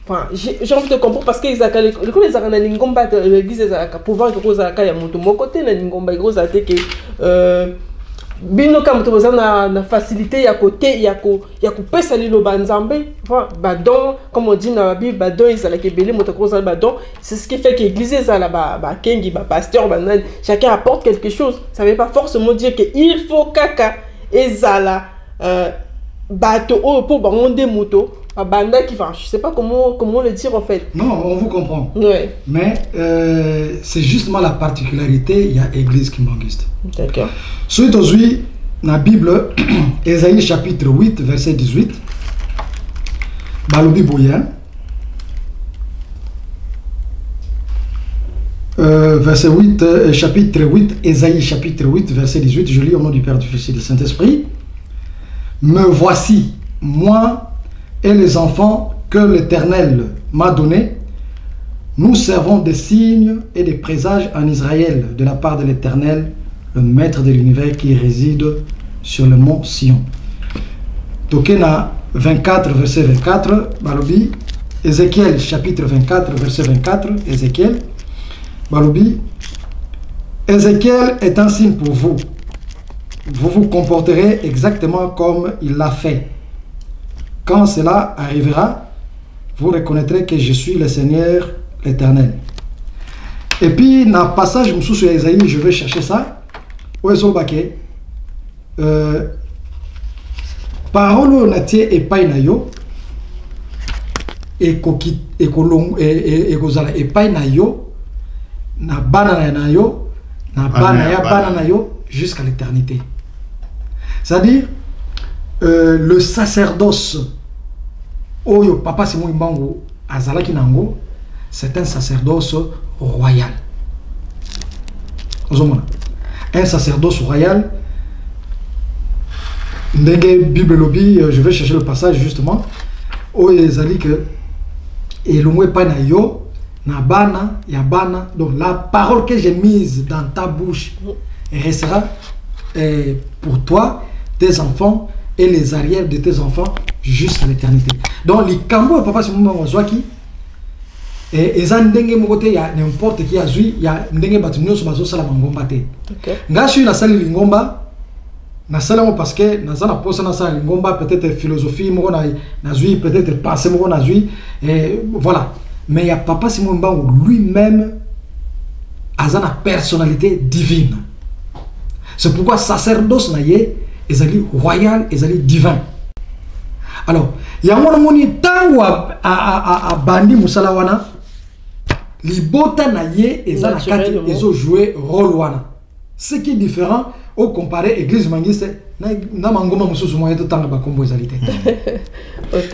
Enfin, j'ai envie de comprendre parce que les gens na lingomba l'église ezaka pouvoir que koza ka ya mutu moko te na lingomba koza te que bino ka mutu boza na facilité ya côté ya ko pesa lilo banzambe enfin badon comme on dit na Bible badon ezala ke belé mutu koza badon. C'est ce qui fait que l'église ezala ba kengi ba pasteur ba chacun apporte quelque chose. Ça veut pas forcément dire que il faut kaka ezala bato pour bangonde muto. Banda qui va, je sais pas comment le dire en fait. Non, on vous comprend. Ouais. Mais c'est justement la particularité, il y a l'église kimbanguiste. D'accord. Suite aujourd'hui, dans la Bible, Ésaïe chapitre 8, verset 18, Balobi Bouya, verset 8, chapitre 8, Ésaïe chapitre 8, verset 18, je lis au nom du Père, du Fils et du Saint-Esprit. Me voici, moi et les enfants que l'Éternel m'a donnés. Nous servons des signes et des présages en Israël de la part de l'Éternel, le Maître de l'univers qui réside sur le mont Sion. Tokena 24, verset 24, Balobi, Ézéchiel chapitre 24, verset 24, Ézéchiel, Balobi, Ézéchiel est un signe pour vous. Vous vous comporterez exactement comme il l'a fait. Quand cela arrivera, vous reconnaîtrez que je suis le Seigneur, l'Éternel. Et puis, dans le passage, sur Ésaïe, je vais chercher ça. Où est-ce que parole natie et painayo et koki et kolong et gozala et painayo na banana nayo na banaya banana yo jusqu'à l'éternité. C'est-à-dire le sacerdoce oyo papa Simon Mbangu azalaki nango, c'est un sacerdoce royal. Un sacerdoce royal. Ndenge Bible lobby, je vais chercher le passage justement. Où ils ont dit que et l'omwe pas na yo na bana ya bana. Donc la parole que j'ai mise dans ta bouche restera pour toi, tes enfants et les arrières de tes enfants jusqu'à l'éternité. Donc les cambo papa c'est mon wazwaki et ils ont ndenge mokote ya n'importe qui a zui ya ndenge batunyo so bazo sala ngomba te. Ngashi na sali lingomba na salamo parce que na zana posa na sala lingomba peut-être philosophie mo na zui peut-être pensée mo na zui et voilà. Mais il y a papa Simon Mbangu lui-même a une personnalité divine. C'est pourquoi sacerdoce na ye ezali royal, ezali divin. Alors, il y a un moni tango a bandi musala wana libota na ye ezala kati ezo jouer rôle wana. Ce qui est différent au comparé église mangiste na mangoma mususu moyeto tanga ba kombo ezali te.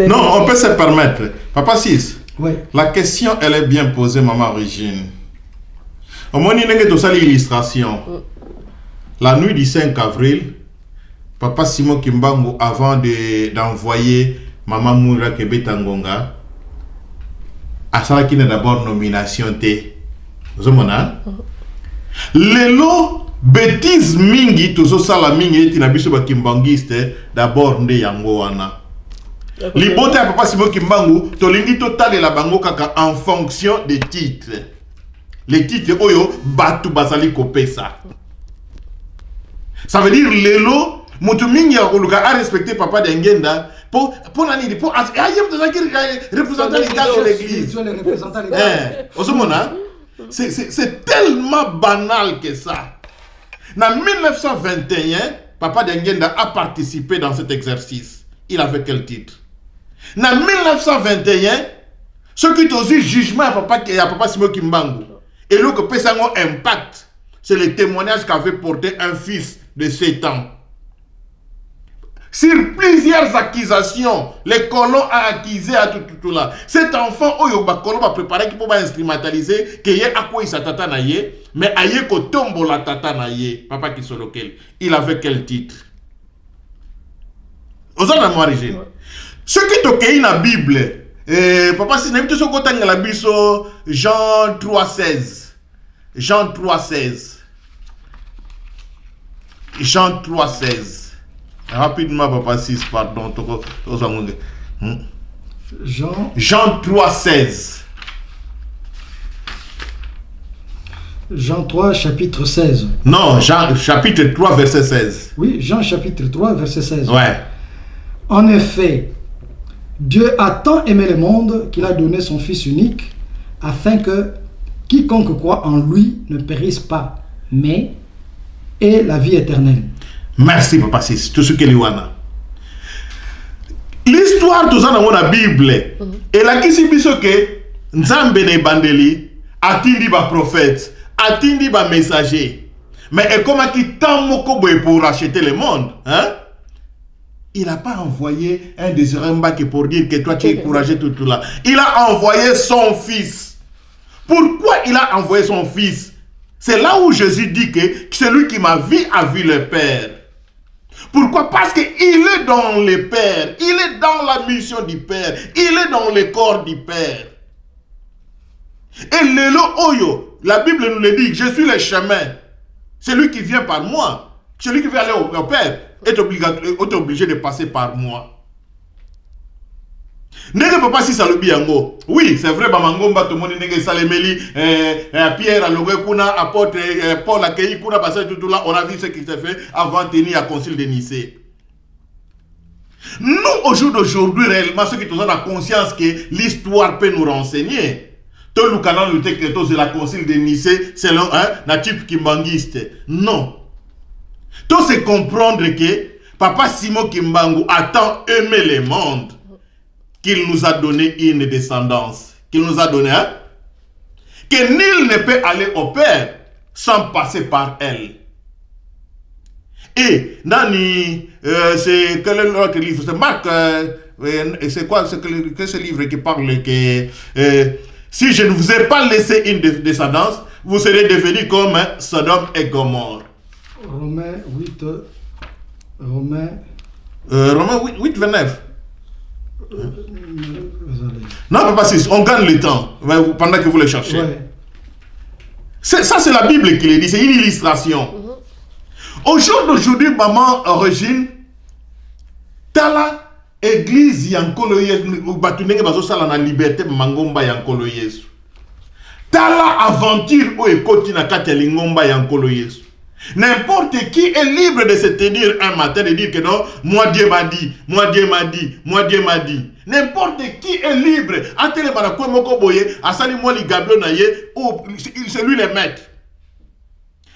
Non, on peut se permettre. Papa 6. Oui. La question elle est bien posée maman Origine. Au moins il y a l'illustration. La nuit du 5 avril, Papa Simon Kimbangu, avant d'envoyer Maman Moura Kebetangonga, a ça qui n'est d'abord nomination T. Vous avez Lelo bêtise mingi tozo sala mingi tinabiso ba kimbangiste d'abord nde yango wana. Libote ya Papa Simon Kimbangu tolingi total la bango kaka en fonction des titres. Les titres oyo batu bazali kopesa. Ça veut dire lelo mutu mingi ya koluka a respecter papa d'Engenda pour nani pour ayem de représenter l'État de l'église. C'est tellement banal que ça. En 1921, papa d'Engenda a participé dans cet exercice. Il avait quel titre? En 1921, ce qui est aussi jugement à papa Simon Kimbangu et le que Pesango impact, c'est le témoignage qu'avait porté un fils de 7 ans. Sur plusieurs accusations, les colons ont accusé à tout là. Cet enfant, le colon va préparer qui peut instrumentaliser, qu'il y ait à quoi il s'attend à y mais aïe ko tombe la tata na ye, papa qui sont lequel. Il avait quel titre? Aux autres origine. Ce qui est ok dans la Bible, papa si n'aime tout ce côté dans la Bible, Jean 3,16. Jean 3,16. Jean 3,16. Rapidement, papa 6, pardon. Jean 3,16. Jean 3, chapitre 16. Non, Jean, chapitre 3, verset 16. Oui, Jean, chapitre 3, verset 16. Ouais. En effet, Dieu a tant aimé le monde qu'il a donné son Fils unique, afin que quiconque croit en lui ne périsse pas, mais ait la vie éternelle. Merci, papa 6. Tout ce que l'Iwana. L'histoire de la Bible, et la qui que Nzambe ne bandeli, atindi ba prophète, atindi ba messager. Mais et comment qui tant mokoboy pour racheter le monde, hein? Il n'a pas envoyé un désiré pour dire que toi tu es encouragé tout là. Il a envoyé son fils Pourquoi il a envoyé son fils? C'est là où Jésus dit que celui qui m'a vu a vu le Père. Pourquoi? Parce qu'il est dans le Père. Il est dans la mission du Père. Il est dans le corps du Père. Et Lelo Oyo, la Bible nous le dit, je suis le chemin. Celui qui vient par moi, celui qui veut aller au Père, est obligé de passer par moi. Nege papa si salobi yango. Oui, c'est vrai, Bamangomba, tout le monde nege salemeli, Pierre, Alogé, Kuna, apôtre, Paul, Akei, Kuna, passé tout là, on a vu ce qui s'est fait avant de tenir à concile de Nicée. Nous, au jour d'aujourd'hui, réellement, ceux qui ont la conscience que l'histoire peut nous renseigner. Tout le canon de la concile de Nicée, c'est un type kimbangiste. Non. Tout c'est comprendre que Papa Simon Kimbangu a tant aimé le monde qu'il nous a donné une descendance. Qu'il nous a donné, hein? Que nul ne peut aller au Père sans passer par elle. Et, Nani, c'est quel est l'autre livre? C'est Marc, c'est quoi ce livre qui parle que si je ne vous ai pas laissé une descendance, vous serez devenus comme Sodome et Gomorrhe. Romains 8, Romains 8, 29. Non, papa, on gagne le temps pendant que vous le cherchez. Ouais. Ça, c'est la Bible qui le dit, c'est une illustration. Au jour d'aujourd'hui, maman origine, tala église yankolo yesu, batunenge bazosala na liberté mangomba yankolo yesu. Tala aventure o ekoti na kati ya lingomba yankolo yesu. N'importe qui est libre de se tenir un matin et de dire que non, moi Dieu m'a dit, moi Dieu m'a dit, moi Dieu m'a dit. N'importe qui est libre. Atele barakwe moko boye, asali moi li gablo na ye, ou c'est lui le maître.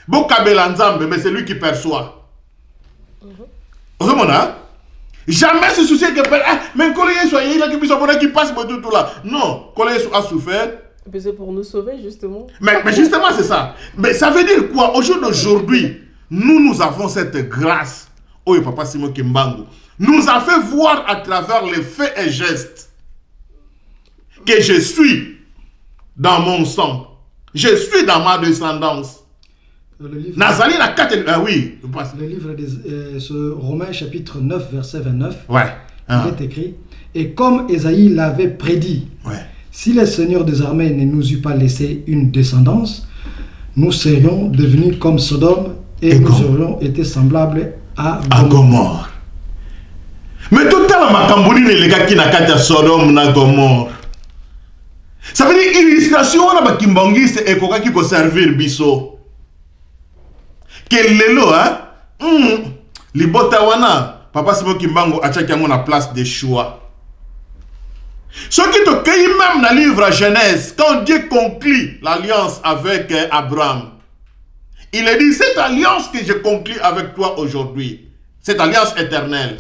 Bon kabela nzambe, mais c'est lui qui perçoit. Jamais se soucier que mais Koloye soit il a qui passe tout là. Non, Koloye a souffert. C'est pour nous sauver, justement. Mais justement, c'est ça. Mais ça veut dire quoi? Au jour d'aujourd'hui, nous avons cette grâce. Oh, Papa Simon Kimbangu nous a fait voir à travers les faits et gestes que je suis dans mon sang. Je suis dans ma descendance. Le livre, Nazali la 4. Oui, le livre de Romains chapitre 9, verset 29. Ouais. Il est écrit. Et comme Ésaïe l'avait prédit. Ouais. Si le Seigneur des armées ne nous eût pas laissé une descendance, nous serions devenus comme Sodome et nous aurions été semblables à Gomorrhe. Mais tout à l'heure, les gars qui n'a qu'à Sodome na Gomorre. Ça veut dire illustration on a Kimbangi c'est ekoka qui peut servir biso. Quel lelo hein? Libotawana, Papa Simon Kimbangu a tchaki na place de choix. Ce qui te cueille même dans le livre à Genèse, quand Dieu conclut l'alliance avec Abraham, il a dit, cette alliance que je conclue avec toi aujourd'hui, cette alliance éternelle,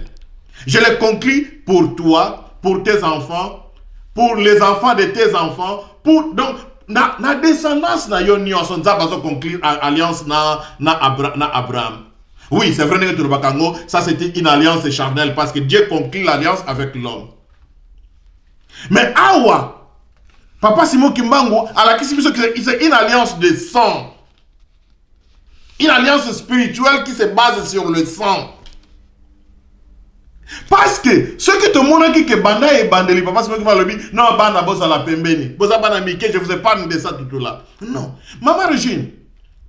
je l'ai conclue pour toi, pour tes enfants, pour les enfants de tes enfants, pour donc na descendance na yo nyonso nzaba zo conclure alliance na Abraham. Oui, c'est vrai que ça c'était une alliance charnelle parce que Dieu conclut l'alliance avec l'homme. Mais awa, Papa Simon Kimbangu, à la question c'est une alliance de sang. Une alliance spirituelle qui se base sur le sang. Parce que ce que tout le monde a dit que Banda et Bandeli, Papa Simon Kimbangu, non, Banda bossa la pembeni, bossa Banda Mike, je vous épargne de ça tout là. Non. Maman Régine,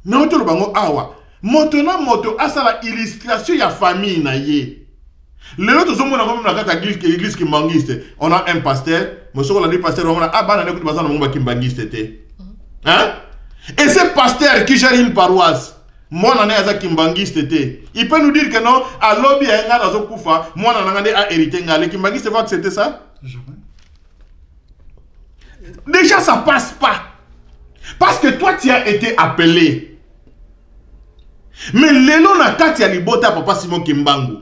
non, tout le bango awa. Maintenant, moto, à ça la illustration, il y a famille na ye. Les autres sont dans l'église kimbangiste. On a un pasteur, monsieur on a dit pasteur, on a un kimbangiste. Hein? Et ce pasteur qui gère une paroisse, moi on a un kimbangiste. Il peut nous dire que non, à l'objet il y a un koufa, moi on a un hérité. Les kimbangiste va accepter ça? Déjà ça passe pas. Parce que toi tu as été appelé. Mais les noms na kati ya libota Papa Simon Kimbangu.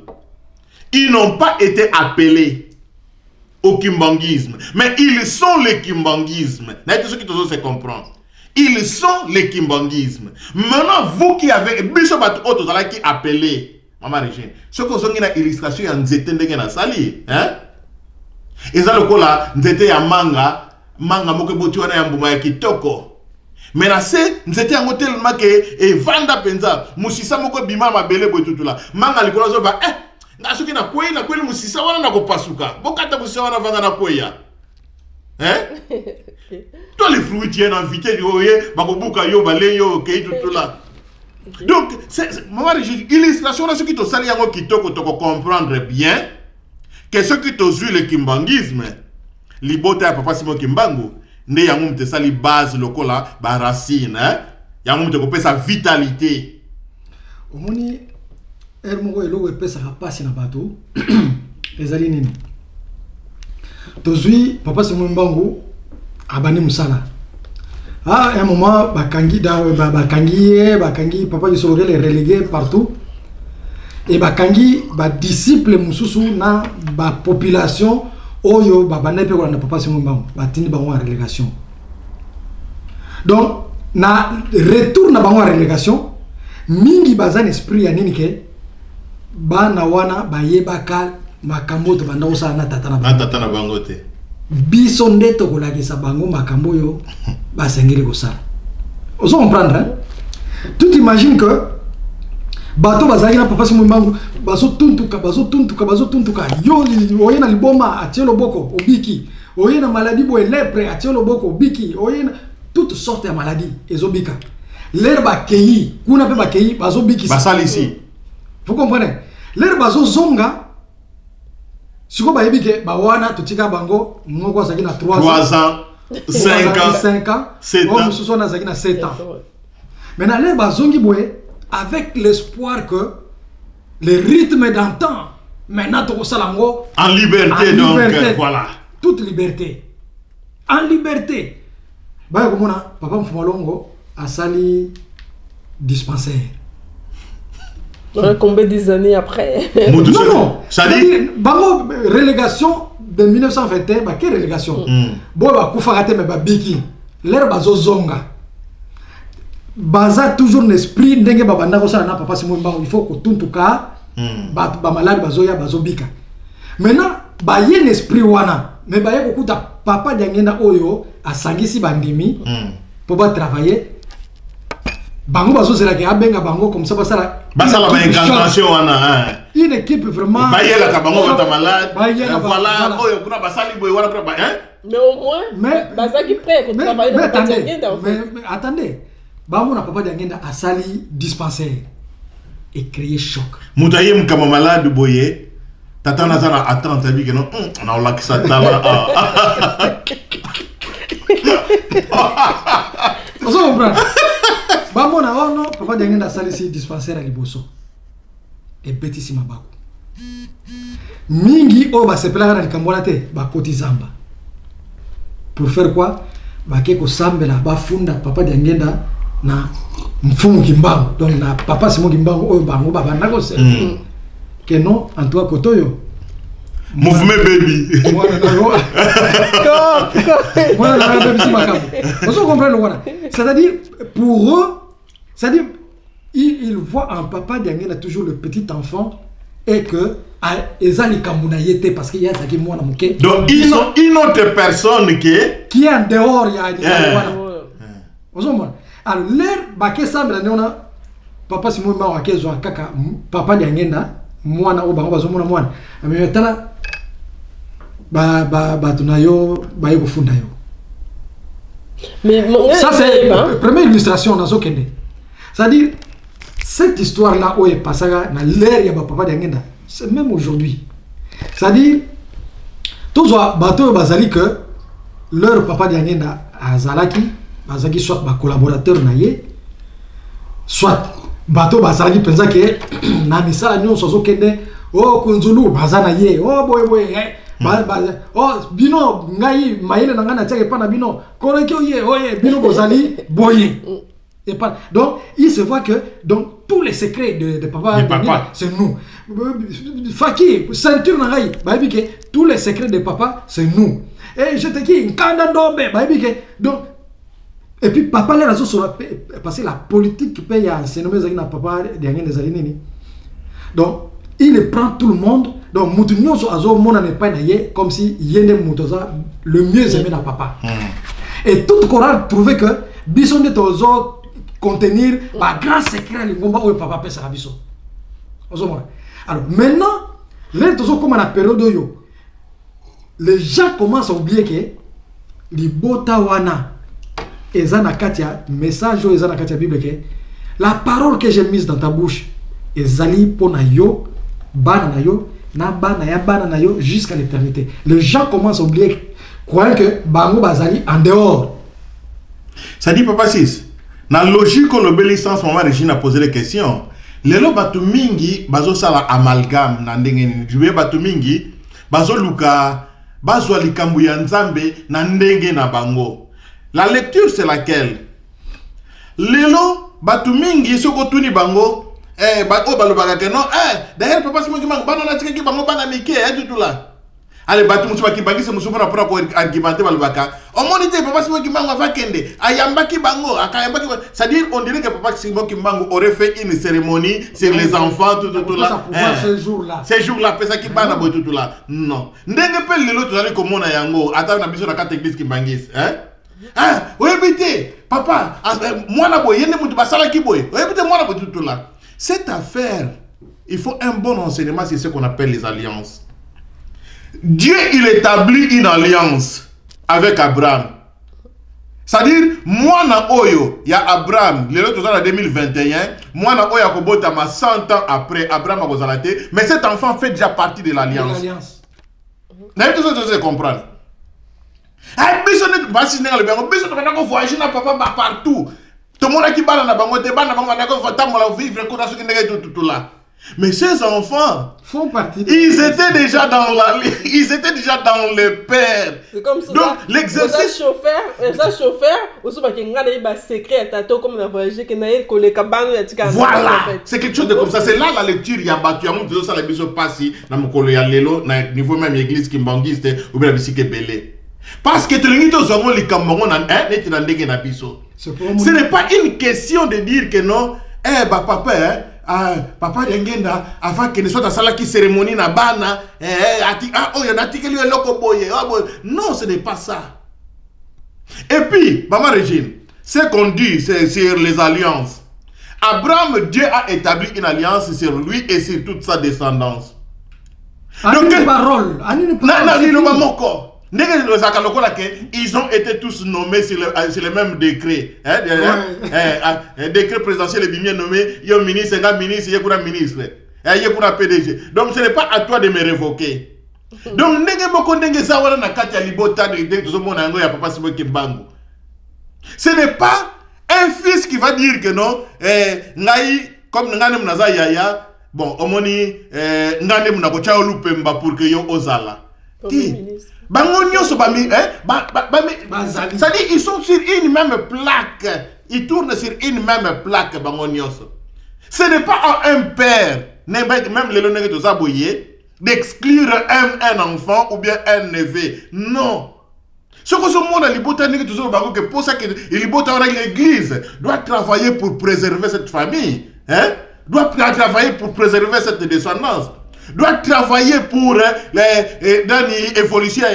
Ils n'ont pas été appelés au kimbangisme. Mais ils sont le kimbangisme. Ceux qui se comprendre. Ils sont le kimbangisme. Maintenant, vous qui avez... qui appelé... Maman Régine. Ce que vous avez une illustration, il y a un zété de sali. Et ça, le coup là, zété ya manga, manga moko boti wana ya mbuma ya kitoko. Mais na se nzete yango tellement que e vanda penza musisa moko bima mabele botutula manga likolo zo ba nga soki na kweli musisa wana na kopasuka bokata musisa wana vanga na koya tous les fruits tiennent invité yoye bakobuka yo bale yo ke tutula. Donc maman illustration na ce qui to sali yango kitoko to comprendre bien que ce qui to zui le kimbangisme libota ya papa Simon Kimbangu ne yango mte sali base lokola ba racine yango mte ko pesa vitalité omoni moko elo pesa pasi na bato ezali nini tozui papa Simon Kimbangu abani musala un moment bakangi papa Lisolo les relégué partout et bakangi ba disciple mususu na ba population oyo babanda pe ko na papa Simon Kimbangu batindi bango en relégation. Donc na retour na bango en relégation mingi bazan esprit ya nini ke bana wana bayebaka makambo to banda osa na tata na bango te biso ndeto ko lakisa bango makambo yo basengeli ko sala. Vous comprendre hein? Tu t'imagines que bato bazali na papa Simon Kimbangu bazo tuntuka yo oye na liboma atielo boko obiki oye na maladie bo lepre atielo boko obiki oye na toutes sortes de maladies ezobika l'herba kei kuna pe ba kei bazo biki basali ici. Vous comprenez? L'herba bazo zonga siko ba yebike ba wana tutika bango moko azaki na 3 ans 5 ans 7 ans mususu na zaki na 7 ans. Maintenant l'herba zongi boye avec l'espoir que le rythme d'antan maintenant to salango en liberté donc voilà toute liberté en liberté ba ko mona papa Mfumalongo asali dispensaire combien des années après non ça dit bango relégation de 1921 ba quelle relégation bo ba kufarate me ba biki l'air bazo zonga baza toujours l'esprit ndenge babanda ko sala na papa Simon Kimbangu il faut ko tuntuka ba malade bazoya bazobika maintenant ba ye l'esprit wana mais ba ye ko kuta papa Diangenda oyo asangisi bandimi pour ba travailler bango bazo zela ke abenga bango comme ça basala ba incantation wana une équipe vraiment ba yela ka bango bata malade voilà oyo kuna basali boy wana ba mais au moins bazaki prêt pour travailler dans papa Diangenda mais attendez Bamona papa Diangenda asali dispensaire et créer choc. Moutaye mkama malade boye tata nazana attente abi que non on a la ça tala. On se comprend. Bamona non papa Diangenda asali si dispensaire à Liboso. Et petit si mabako. Mingi o ba sepela na Kambola te ba kotizamba. Pour faire quoi? Ba keko sambela ba funda papa Diangenda na Mfumu Kimbangu donc na papa Simon Kimbangu oyo bango baba ndako se que non en toi kotoyo mouvement baby voilà baby si makambo vous comprenez voilà c'est-à-dire pour eux c'est-à-dire ils voient en papa Diangenda toujours le petit enfant et que ezali kamuna yete parce qu'il y a ça qui moi na muke donc une autre personne qui est en dehors ya voilà vous comprenez. Alors, l'air baké sambela neona papa Simon Kimbangu akezo kaka papa Diangenda mwana o bango bazomona mwana ametala ba tunayo ba yeko funda yo. Mais ça c'est la première illustration dans Zokende. C'est-à-dire cette histoire là où est passé dans l'air ya papa Diangenda, c'est même aujourd'hui. C'est-à-dire tous bateau bazali que leur papa Diangenda azalaki bazaki soit ba collaborateur na ye soit bato bazaki penza ke na misala nyonso Zokende oh kunzulu bazana ye oh boy oh bino ngai mayele na ngana tiake pa na bino koreke ye oh ye bino bozali boye et pas donc il se voit que donc tous les secrets de papa c'est nous Faki ceinture na ngai ba bi ke tous les secrets de papa c'est nous et je te dis nkanda ndombe ba bi ke donc et puis papa les raso sur parce que la politique paye à enseigner na papa Diangenda zali nini donc il prend tout le monde Donc mutu nyonso azo mona ne pas na ye comme si yende mutoza le mieux aimé na papa. Et toute chorale trouvait que biso de tozo contenir ba grand secret lingomba o papa pesa ka biso. Alors maintenant, les tozo comme la période yo, les gens commencent à oublier que li bota wana ezana katia message o ezana katia Bible que la parole que j'ai mise dans ta bouche ezali pona yo bana na yo na bana na yo jusqu'à l'éternité. Les gens commencent à oublier croyant que bango bazali en dehors. Ça dit papa 6. Dans la logique que l'obéissance maman Régine a posé des questions. Lelo batu mingi bazo sala amalgame na ndenge ni batu mingi bazo luka bazo likambu ya nzambe na ndenge na bango. La lecture c'est laquelle? Lelo batu mingi soko tuni bango balobaka que non d'ailleurs papa c'est moi qui manque bana na tika ki bango bana mike tout là. Allez batu musu bakibaki se musu pour argumenter balobaka. Au monité papa c'est moi qui manque va kende ayambaki bango akayambaki, c'est-à-dire on dirait que papa c'est moi qui manque aurait fait une cérémonie sur les enfants tout là. Ces jours-là pesa ki bana boy tout là. Non. Ndenge pe lelo tozali komona yango ata na biso na kata église ki bangis, oui bité papa moi na boy yende mutu basala ki boy. Oui bité moi na boy tout là. Cette affaire, il faut un bon enseignement sur ce qu'on appelle les alliances. Dieu, il établit une alliance avec Abraham. C'est-à-dire, moi na oyo, il y a Abraham, le autre en 2021, moi na oyo kobota ma 100 ans après, Abraham a gozalate, mais cet enfant fait déjà partie de l'alliance. N'a pas besoin de comprendre. Voyager na papa partout. Tout le monde qui parle dans la banque, mais ces enfants font partie. Ils étaient déjà dans le père. C'est comme ça. Donc l'exercice. Voilà. C'est quelque chose de comme ça. C'est là la lecture. Il y a battu. Ça la biso passi. Dans mon collègue à l'élo, niveau même église qui mbangiste ou bien la musique belé. Parce que tu les Cameroun ce n'est pas une question de dire que non, papa, papa Dengenda, avant que ne soit à sala qui cérémonie na bana, non, ce n'est pas ça. Et puis, maman Régine, ce qu'on dit, c'est sur les alliances. Abraham, Dieu a établi une alliance sur lui et sur toute sa descendance. Donc, parole. Ils ont été tous nommés sur le même décret. Décret présidentiel est bien nommé. Il y a un ministre, il y a un ministre, il y a un ministre. Il y a un PDG. Donc ce n'est pas à toi de me révoquer. Donc, ce n'est pas un fils qui va dire que non, comme Yaya, bon, omoni, pour que yo osala. C'est-à-dire ils sont sur une même plaque. Ils tournent sur une même plaque. Ce n'est pas à un père, même les d'exclure un enfant ou bien un neveu. Non. Ce que ce monde a pour ça que l'église doit travailler pour préserver cette famille. Doit travailler pour préserver cette descendance. Doit travailler pour l'évolution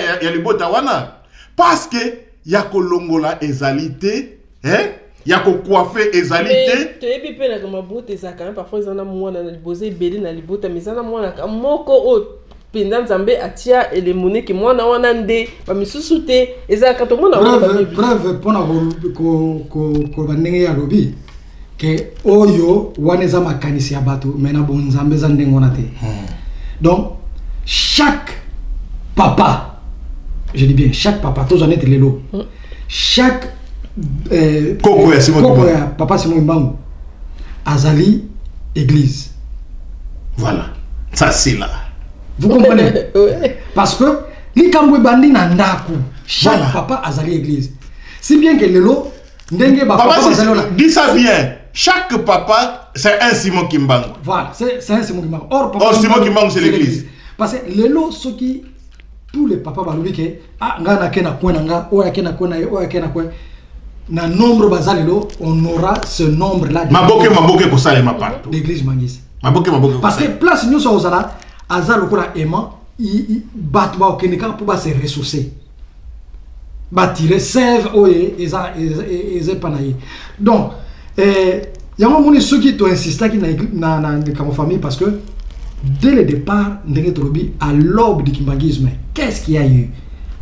parce que y a que longola ezalité, il y a que coiffer ezalité. Tu es pipé na comme beauté ça quand même parfois ils en a moins dans le bosé belé na libota mais ça na moins na moko pendant Zambé atia et les monnaies qui moi na wanande ba misusuté eza quand on a preuve pour na ko bandenge ya lobi que oyo waneza makanisi ya bato mena bon Nzambe za ndengona te. Donc, chaque papa, je dis bien chaque papa, tous en êtes les lots, chaque papa Simon Mbangu, Azali, église. Voilà, ça c'est là. Vous comprenez? Parce que, les Kambwe Bandi Nandaku, chaque papa Azali, église. Si bien que les lots, papa, dis ça bien. Chaque papa, c'est un Simon Kimbangu. Voilà, c'est un Simon Kimbangu. Or, Simon Kimbangu, c'est l'église. Parce que les lots, ceux qui, tous les papas, na nombre bazali lo, on aura ce nombre là. Maboke ko salema partout. L'église Mangis. Maboke. Parce que place nous sommes là, aza lokola aimant bato ba okendeka pour se ressourcer tirer sève oye eza panaye donc yango moni ceux qui t'ont insisté qui na famille parce que dès le départ ndenge tolobi à l'aube du kimbangisme qu'est-ce qu'il y a eu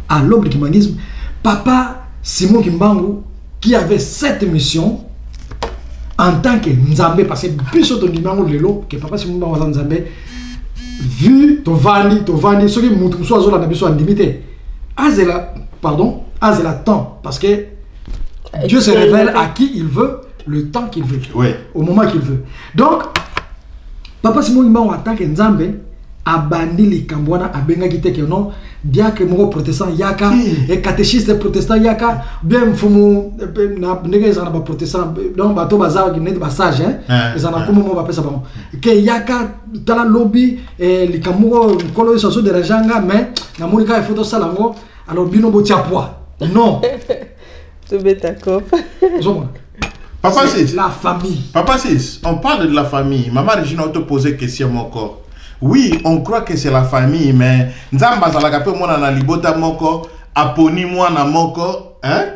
à l'aube du kimbangisme papa Simon Kimbangu qui avait cette mission en tant que Nzambe parce que biso ton numéro lelo que papa Simon Kimbangu Nzambe vu to vandi ce qui mutu so azola na biso andimité azela pardon azela temps parce que Dieu se révèle à qui il veut le temps qu'il veut au moment qu'il veut donc papa Simon Kimbangu en tant que Nzambe abandi likambo wana abengaki te ke non diacre moko protestant yaka et catéchiste protestant yaka bien mfumu na ndenge ezana ba protestant donc bato baza ki net ba sage ezana komo mo ba pesa ba ke yaka tala lobby likambo kolo so de rajanga mais na monika photo salango alors bino bo tiapwa non tout bête d'accord papa c'est la famille papa c'est on parle de la famille maman Regina te poser question encore. Oui, on croit que c'est la famille, mais Nzamba zalaka pe mona na libota moko, aponi mwana moko, hein?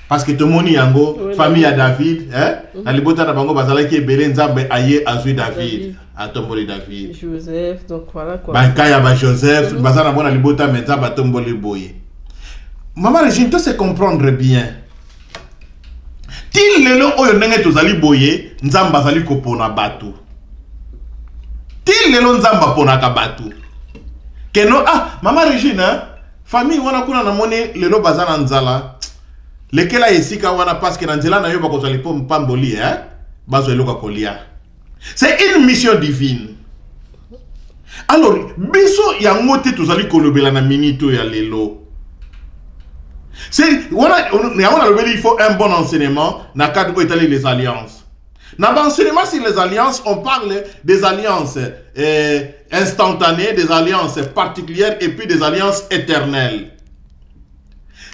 Parce que tout le monde yango, famille à David, hein? Na libota na bango bazalaki ebele Nzambe aye azui David, atomboli David. Joseph, donc voilà quoi. Bankaya ba Joseph, bazana bona libota mais Nzamba atomboli boye. Maman Régine, tu sais comprendre bien. Til lelo oyo ndenge tozali boye, Nzamba zali kopona batu. Til lelo Nzamba ponaka batu. Que non Maman Regine famille wana kuna na moni lelo bazana nzala. Lekela esika wana parce que nzela na yo bakozali po mpamboli bazo eloka kolia. C'est une mission divine. Alors biso yango te tozali kolobela na minito ya lelo. C'est il faut un bon enseignement na cadre où étaler les alliances. Dans l'enseignement sur les alliances, on parle des alliances instantanées, des alliances particulières et puis des alliances éternelles.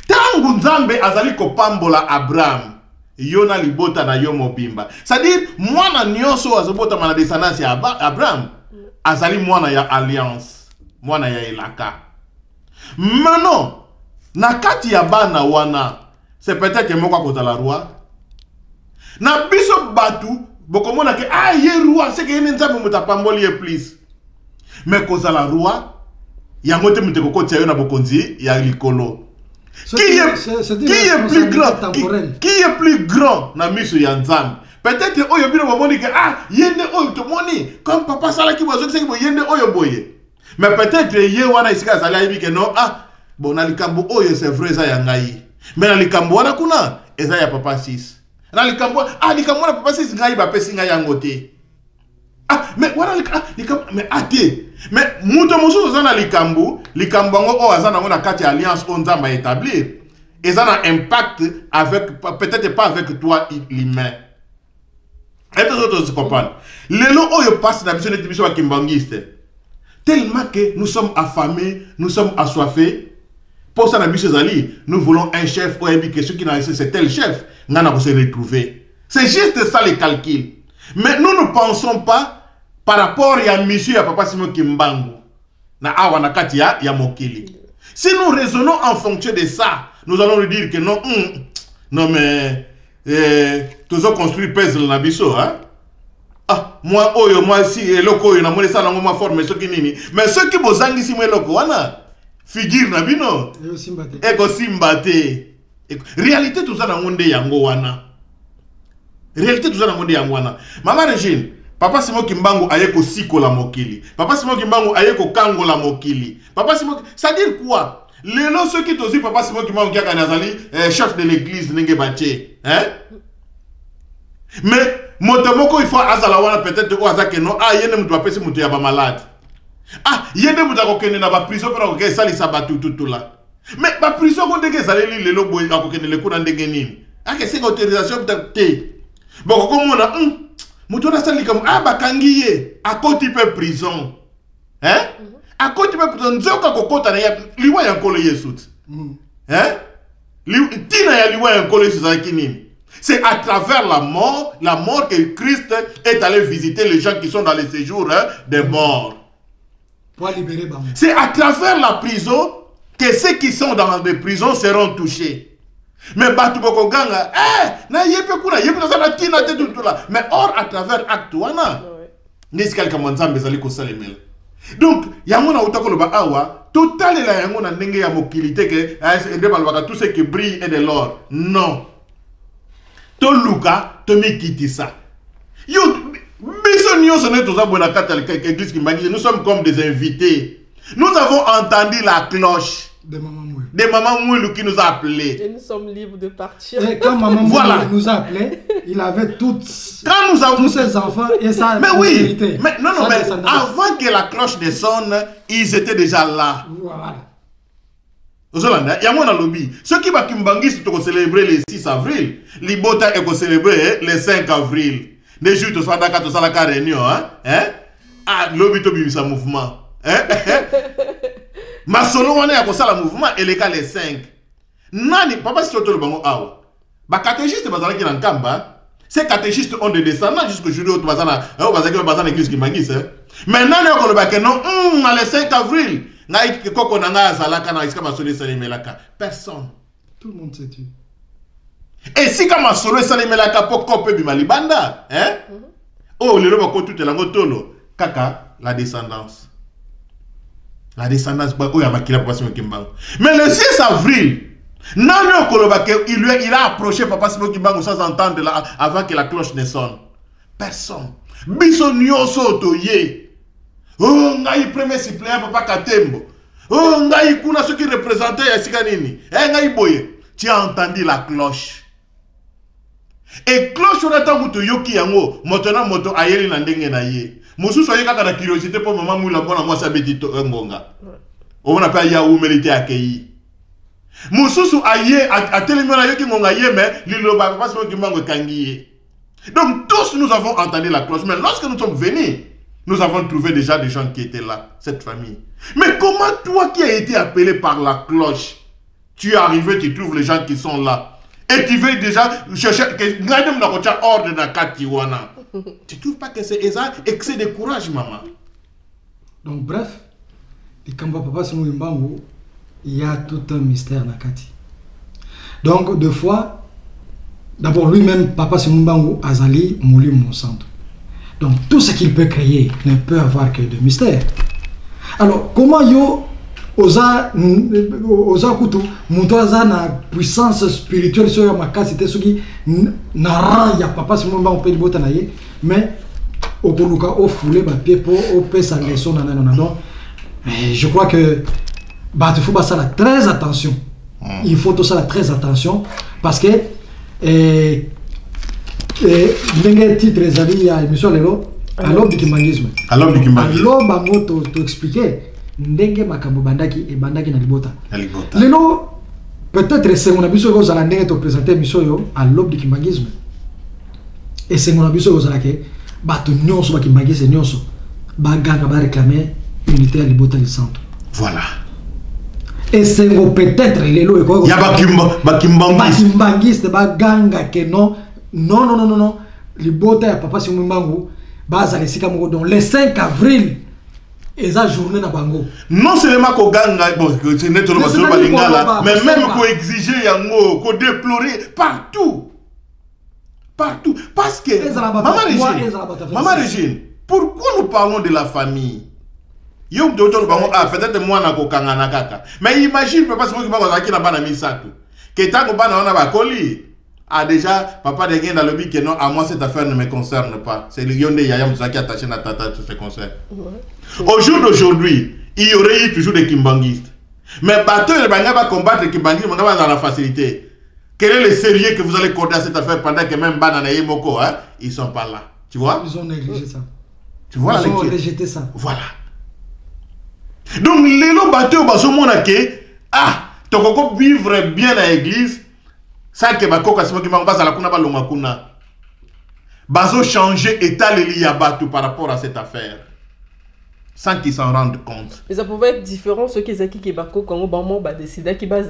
Tangu Nzambe azali kopambola Abraham, yona libota na yo mobimba. C'est-à-dire, mwana nyonso azobota na descendance ya Abraham, azali mwana ya alliance, mwana ya elaka. Maintenant, na kati ya bana wana, c'est peut-être que moko kozala roi. Na biso batu bokomona ke ye roi c'est que yene Nzambe mutapamboli ye please mais kozala roi yango te muteko kotia yo na bokonzi ya likolo qui est plus grand qui est plus grand na miso ya Nzambe peut-être oyo bino bomoni ke yende oyo to moni comme papa sala ki bozo ki yende oyo boye mais peut-être ye wana isika sala yibi ke non bon na likambo oyo c'est vrai ça ya ngai mais na likambo wana kuna eza ya papa 6 na likambo likambo na papa sisi ngai ba pesi ngai yango te mais wana likambo mais mais muto mosusu za na likambo ngo o azana ngo na kati alliance on Nzamba établir et ça a un impact avec peut-être pas avec toi l'humain et les autres se comprennent lelo oyo passe na biso nebiso ba kimbangiste tellement que nous sommes affamés nous sommes assoiffés. Pour ça, nous voulons un chef, que ceux qui n'ont laissé, c'est tel chef, nous allons se retrouver. C'est juste ça les calculs. Mais nous ne pensons pas par rapport à monsieur et à papa Simon Kimbangu. Si nous raisonnons en fonction de ça, nous allons lui dire que non, non mais, tous ont construit pèse le nabiso, moi, si, loko, il y a mon ça, ma forme, ceux qui nini. Mais ceux qui bozangi si moi loko, figure na bino eko simbate réalité tout ça na monde yango wana réalité tout ça na monde yango wana Maman Regine papa Simon Kimbangu ayeko sikola mokili papa Simon Kimbangu ayeko kangola mokili papa Simon ça dit quoi lelo ceux qui tozi papa Simon Kimbangu qui a nazali chef de l'église nenge bache mais motomoko il faut azala wana peut-être ko azake non yene mtu apesi mtu ya ba malade yende mutako kende na ba prison pour que ça li sabatu tout là mais ba prison ko ndenge zaleli lelo boy akokende le kuna ndenge nini c'est autorisation peut-être bon comme on a mutu na sali comme bakangiye akoti pe prison akoti pe prison nzoka kokota na liwa ya nkolo yesut tina ya liwa ya nkolo yesut za kinini. C'est à travers la mort que Christ est allé visiter les gens qui sont dans les séjours des morts. Pour libérer Bango. C'est à travers la prison que ceux qui sont dans les prisons seront touchés. Mais Batu Boko Ganga, mais or à travers acte wana. N'est-ce quelqu'un m'ensemble bezali ko salemela. Donc, yamona utako loba awa, total la yamona nenge ya mokilité que tout ce qui brille est de l'or. Non. To luka, to mi kiti ça. Yo, nous sommes comme des invités. Nous avons entendu la cloche de Maman Mouilou qui nous a appelés. Et nous sommes libres de partir. Et quand Maman Mouilou nous a appelés, il avait tous ses enfants et sa mais postérité. Oui, mais non, mais avant que la cloche ne sonne, ils étaient déjà là. Voilà. Il y a un lobby. Ceux qui vont célébrer le 6 avril, Libota est célébrer le 5 avril. Les juifs sont d'accord sur la réunion, ah, lobby to bimisa mouvement, ma solo on est à cause la mouvement et les cas les 5. Nani papa si tu le bango awa. Ba catéchiste bazala qui en kamba. Ces catéchistes ont des descendants jusqu'au jour où bazana, bazana église qui mangis. Mais nani on le baké non, le 5 avril. Nai koko nanga zalaka na iska masolo salimelaka. Personne. Tout le monde sait tu. Et si comme solo salimelaka poko pe bimalibanda, oh le roba ko tout la ngotolo kaka la descendance. La descendance oh ya bakila papa Simon Kimbangu. Mais le 6 avril, Nano Kolobake il a approché papa Simon Kimbangu sans entendre là avant que la cloche ne sonne. Personne. Biso nyoso toye. Oh, ngai premier suppléant papa Katembo. Oh, ngai kuna ce qui représentait Yasika nini. Ngai boye. Tu as entendu la cloche. Et cloche on attend muto yoki yango, motona moto ayeli na ndenge na ye. Musu soye kaka na curiosité pour maman moula bona moi sabeti to ngonga. On appelle ya humilité accueilli. Mususu aye a tellement na yoki ngonga ye mais lilo ba papa so kimbango kangiye. Donc tous nous avons entendu la cloche mais lorsque nous sommes venus, nous avons trouvé déjà des gens qui étaient là, cette famille. Mais comment toi qui as été appelé par la cloche, tu es arrivé, tu trouves les gens qui sont là? Et tu veux déjà chercher ordre de Katiwana. Tu ne trouves pas que c'est excès de courage, maman? Donc, bref, les Kamba Papa Simon Kimbangu, il y a tout un mystère dans Kati. Donc, deux fois, d'abord lui-même, Papa Simon Kimbangu, Azali, Mouli Monsanto. Donc, tout ce qu'il peut créer ne peut avoir que de mystère. Alors, comment yo oza kutu muntu aza na puissance spirituelle sur ma casité soki na ran ya papa Simon Kimbangu pe libota na ye mais okoluka o foulé ba pied pour o pesa leçon na nana donc je crois que bah il faut ça la très attention. Il faut tout ça très attention parce que ndenge titre ezali ya émission lelo à l'aube du kimbangisme. À l'aube du kimbangisme. Alors bango to expliquer ndenge makambo bandaki e bandaki na libota. Lelo peut-être c'est mon abiso ko zala ndenge to présenter émission yo à l'aube du kimbangisme. Et c'est mon abiso ko zala ke bato nyonso ba kimbangise nyonso ba ganga ba réclamer unité à libota du centre. Voilà. Et c'est peut-être lelo e ko ya ba kimbangiste ba ganga ke non libota ya papa Simon Kimbangu baza les sika moko donc le 5 avril eza journée na bango. Non seulement ko ganga bon c'est net le masolo balingala mais même ko exiger yango ko déplorer partout parce que maman Régine pourquoi nous parlons de la famille yo docteur bango peut-être moi na ko kangana kaka mais imagine papa Simon Kimbangu azaki na bana misato que tango bana wana bakoli. Ah déjà, papa de Guin dans le but que non, à moi cette affaire ne me concerne pas. C'est le Yonde Yayam qui est attaché à Tata sur ce concert. Au jour d'aujourd'hui, il y aurait eu toujours des kimbanguistes. Mais bateau et le Banga va combattre les kimbanguistes, on va dans la facilité. Quel est le sérieux que vous allez accorder à cette affaire pendant que même Banana et Moko, hein, ils sont pas là. Tu vois? Ils ont négligé ça. Tu vois? Ils ont rejeté ça. Voilà. Donc, les lots bateaux, tu peux vivre bien à l'église. Ça que Bakoka Simon Kimbangu basa la kuna ba longa kuna. Bazo changer état le liabatu par rapport à cette affaire. sans qu'ils s'en rendent compte. Mais ça pouvait être différent, ceux qui étaient bako quand on va décider qui va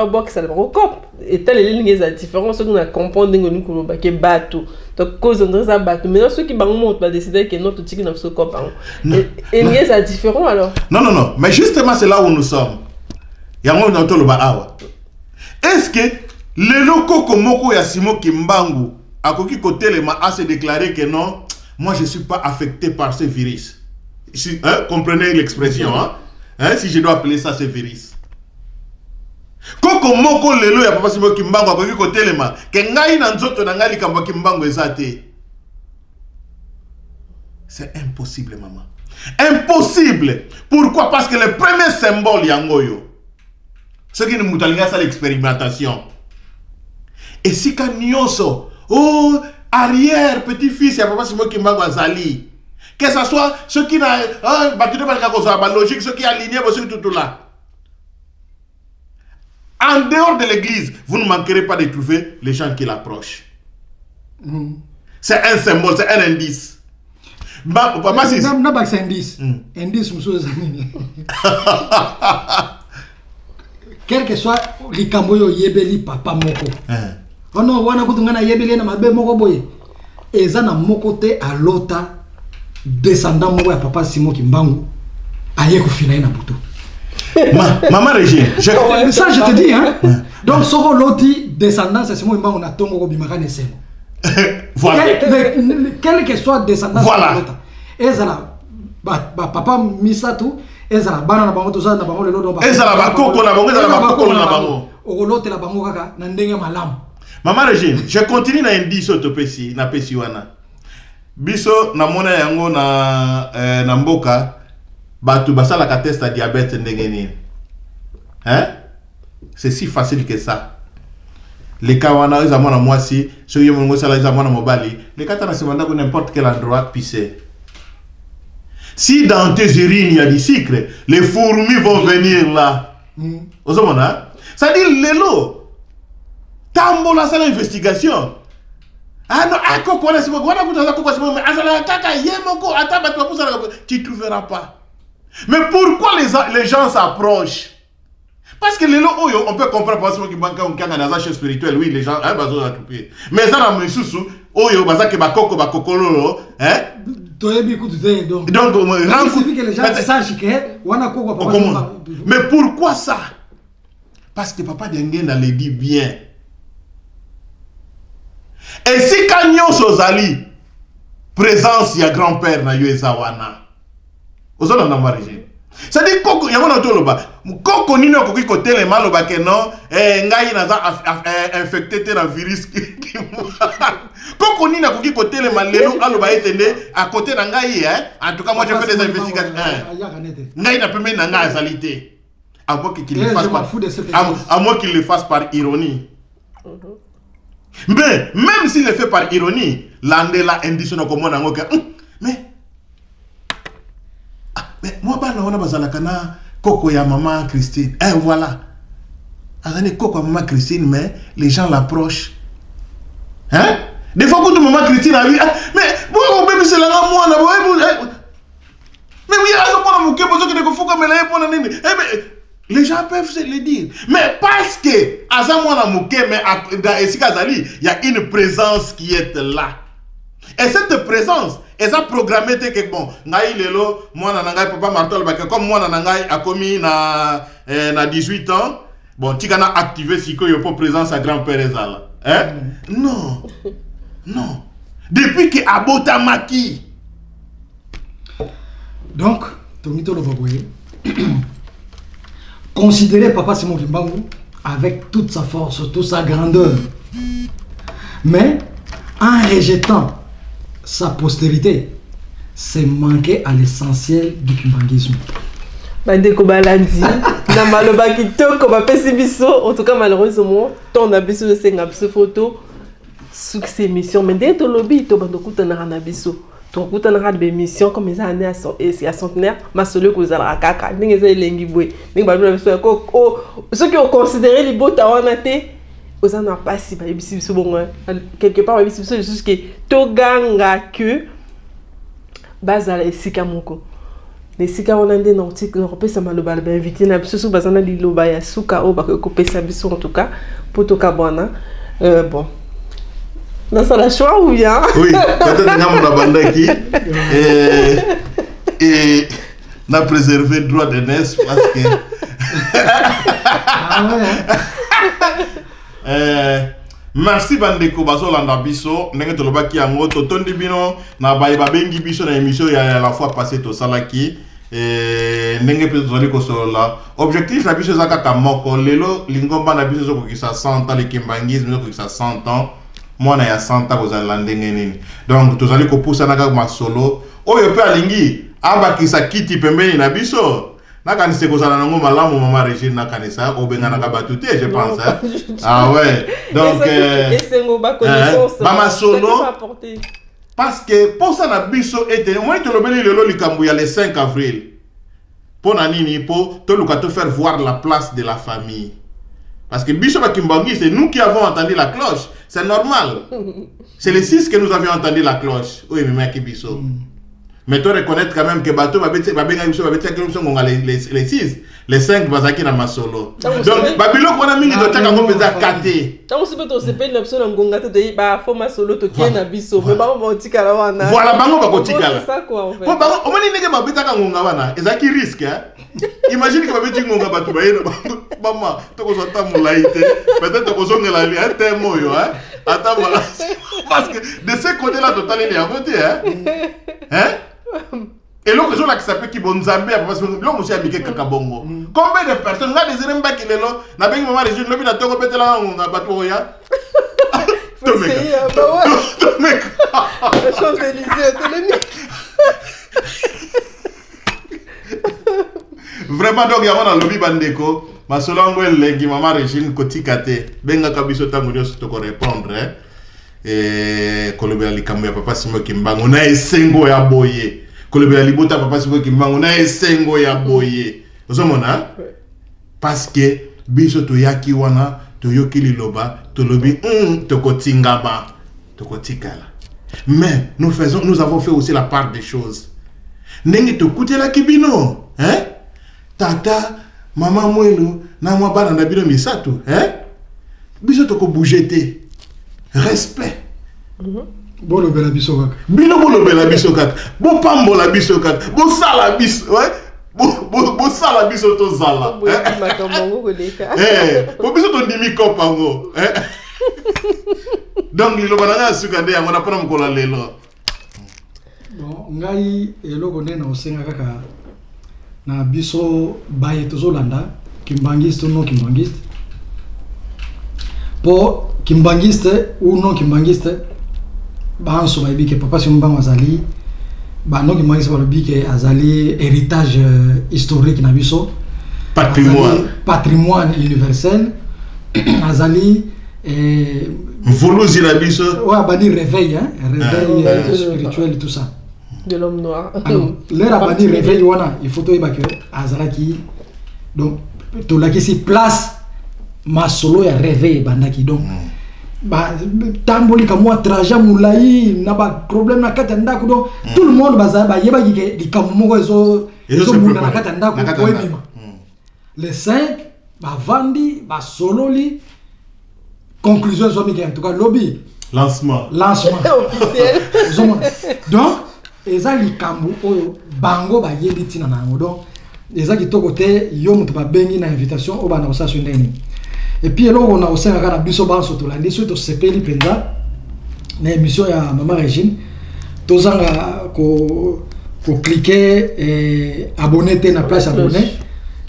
boire que ça le recop. Et tel les lignes sont différents, ceux qui ne comprennent pas que bateau. Donc cause on ça bateau. Maintenant ceux qui va décider que notre tigre n'a pas ce cop. Et les sont différents alors. Non, mais justement c'est là où nous sommes. Yango na tolo ba awa. Est-ce que le loko komoko ya Simon Kimbangu a koki côté le a se déclaré que non, moi je suis pas affecté par ce virus. Si, hein, comprenez l'expression, hein, si je dois appeler ça ce virus. Koko moko lelo ya papa Simon Kimbangu akoki côté le ma ke ngai na nzoto na ngai likambo Kimbangu ezate. C'est impossible maman. Impossible. Pourquoi? Parce que le premier symbole yangoyo. Ce qui nous mutalinga ça l'expérimentation. Et si ka nyonso, oh arrière petit-fils ya papa Simon Kimbangu azali. Que ce soit ceux qui n'a la logique, ceux qui alignent tout là. En dehors de l'église, vous ne manquerez pas de trouver les gens qui l'approchent. C'est un symbole, c'est un indice. C'est un indice. Indice, quel que soit les camboyo yebeli papa moko. Oh non, wana kutungana yebeli na mabe moko boye. Eza na moko te à l'autre. Descendant moi papa Simon Kimbangu aye ko fina na buto. Maman Régine, ça je te dis hein. Donc soro loti descendant c'est Simon Kimbangu na tongo ko bimaka ne semo. Voilà. Quel que soit descendant voilà. Ezala papa Misatu ezala bana na bango to za na bango le lodo ba. Ezala ba koko na bango, ezala ba koko na bango. O lote la bango kaka na ndenge malamu. Maman Régine, je continue na indice autopesi na pesi wana. Biso na mona yango na mboka batu basala ka test à diabète ndengeni. Hein? C'est si facile que ça. Les cas wana za mona mwasi, ceux qui mongo sala za mona mobali, les cas na semanda ko n'importe quel endroit pisser. Si dans tes urines il y a du sucre, les fourmis vont venir là. Ozomona? Ça dit lelo. Tambo la sala investigation. Ah non, tu ne trouveras pas. Mais pourquoi les gens s'approchent? Parce que les lots, on peut comprendre parce que dans la chose spirituelle, oui, les gens, mais ça, dans mes sous-sous, donc, que les gens sachent que mais pourquoi ça? Parce que papa Dengen le dit bien. Et si Kanyon Sozali, présence, il y a grand-père na Yuezawana. Ozona na marige. Ça dit koko yamona toloba. Koko nino koki kote le maloba ke non ngai naza infecté te na virus ki. Koko nina koki kote le malelo aloba etende à côté na ngai en tout cas moi je fais des investigations. Ngai na pemé na ngai azalité. À moins qu'il le fasse par à moins qu'il le fasse par ironie. Mais même s'il le fait par ironie, l'andela indice comme on a mais moi bana on a bazala kana koko ya maman Christine. Voilà. Azane koko maman Christine mais les gens l'approchent. Hein? Des fois quand maman Christine a vu mais bon bébé c'est là moi na mais oui alors pour mon besoin que de fuka mais là pour nini. Les gens peuvent se le dire. Mais parce que, il y a une présence qui est là. Et cette présence, elle a programmé que bon, moi, papa Martol, comme moi, a commis na 18 ans, bon, tu as activé si il y a présence à grand-père Ezala. Hein? Non. Non. Depuis que Abota Maki. Donc, Tomito Lovaboye. Considérer papa Simon Kimbangu avec toute sa force, toute sa grandeur. Mais en rejetant sa postérité, c'est manquer à l'essentiel du kimbanguisme. Bandeko balandi na maloba kitoko ba pesi biso en tout cas malheureusement ton abiso de senga biso photo succès émission mais dès to lobby to bandokuta na biso to kuta na de émission comme les années à centenaire ma solo ko zala kaka ndenge za elengi boy ndenge ba biso ko ceux qui ont considéré les beaux tawana te ozana pasi ba bisi biso bon quelque part ba bisi biso jusque to ganga que bazala esika moko les sika hollandais nordique n'opesa maloba ba invité na biso bazana liloba ya suka o ba ko pesa biso en tout cas pour toka bwana bon dans ça la choix ou bien oui peut-être ngam na bandaki et n'a préservé droit de naissance parce que merci bandeko bazolanda biso ndenge tolobaki yango totondi bino na babengi biso na émission ya la fois passée tosalaki ndenge mpe tozali kosolola objectif na biso eza kaka moko lelo lingomba na biso ezokokisa 100 ans lekembangisme ezokokisa 100 ans mwana ya 100 ans kozala ndenge nini donc tozali kopusana kaka masolo oyo mpe alingi abakisa kiti pembeni na biso nakanise kozala nango malamu mama Régine nakanisa obenganaka bato te je pense ah ouais donc mama solo parce que pour ça na biso ete moi tolobeli lelo likambo ya le 5 avril pour na nini pour toluka te faire voir la place de la famille parce que biso bakimbangi c'est nous qui avons entendu la cloche c'est normal c'est les 6 que nous avions entendu la cloche oui mais maki biso mais tu reconnaître quand même que bateau les 6 les 5 bazaki na masolo donc babilo kona mingi to taka ngombe za kate tant aussi peut se payer l'option ngonga te de ba fo masolo to kiena biso mais ba mo tikala wana voilà bango ba kotikala c'est ça quoi en fait po bango o moni ndenge babita ka ngonga wana ezaki risque hein imagine que babiti ngonga batu ba yena mama to ko sota mulaite peut-être to ko zongela li un thème yo hein attends voilà parce que de ce côté là total il y a voté hein et l'autre jour là qui s'appelle qui bon Zambie parce que l'homme aussi habité kakabongo combien de personnes nga désiré mbaki lelo na bengi mama Régine lobi na toko betela nga bato ya to mec la Champs-Élysées vraiment donc ya wana lobi bandeko masolongo elengi mama Régine kotikate benga kabiso tango nyoso to ko répondre kolobela likambo ya papa Simon Kimbangu na esengo ya boye kolobela libota papa Simon Kimbangu na esengo ya boye ozomona parce que biso to yaki wana to yoki liloba to lobi to kotingaba to kotikala mais nous avons fait aussi la part des choses ndenge to kutela kibino hein tata mama mwenu na mwa bana na bino misato hein biso to ko bougeter respect. Bolo bela biso kaka. Bolo bela biso kaka. Bo pambola biso kaka. Bo sala biso, ouais. Bo sala biso to zala. Bo makambo ko leka. Bo biso to ndimi kopango. Donc lilo banana sukande yango na pona mkola lelo. Bon, ngai eloko nena osenga kaka na biso baye tozolanda kimbangiste no kimbangiste. Po kimbangiste ou non kimbangiste banso ba bike papa si mbanga azali ba non kimbangiste ba bike azali héritage historique na biso patrimoine universel azali volozi la biso ouais bani réveil hein réveil spirituel tout ça de l'homme noir alors l'air bani réveil wana il faut to ibake azalaki donc to la qui si place masolo ya réveil bandaki donc ba tamboli ka moi trajet moulai na ba problème na kata ndako donc tout le monde baza ba yeba ki likambo moko ezo munda na kata ndako ko ebima les 5 ba vandi ba sololi conclusion zo miki en tout cas lobby lancement officiel donc eza likambo oyo bango ba yebi tina nango donc eza kitoko te yo mutu ba bengi na invitation o bana osa ndeni. Et puis alors on a aussi un biso banso to landi so to sepeli penza na émission ya mama Régine tozanga ko cliquer et abonner te na place abonner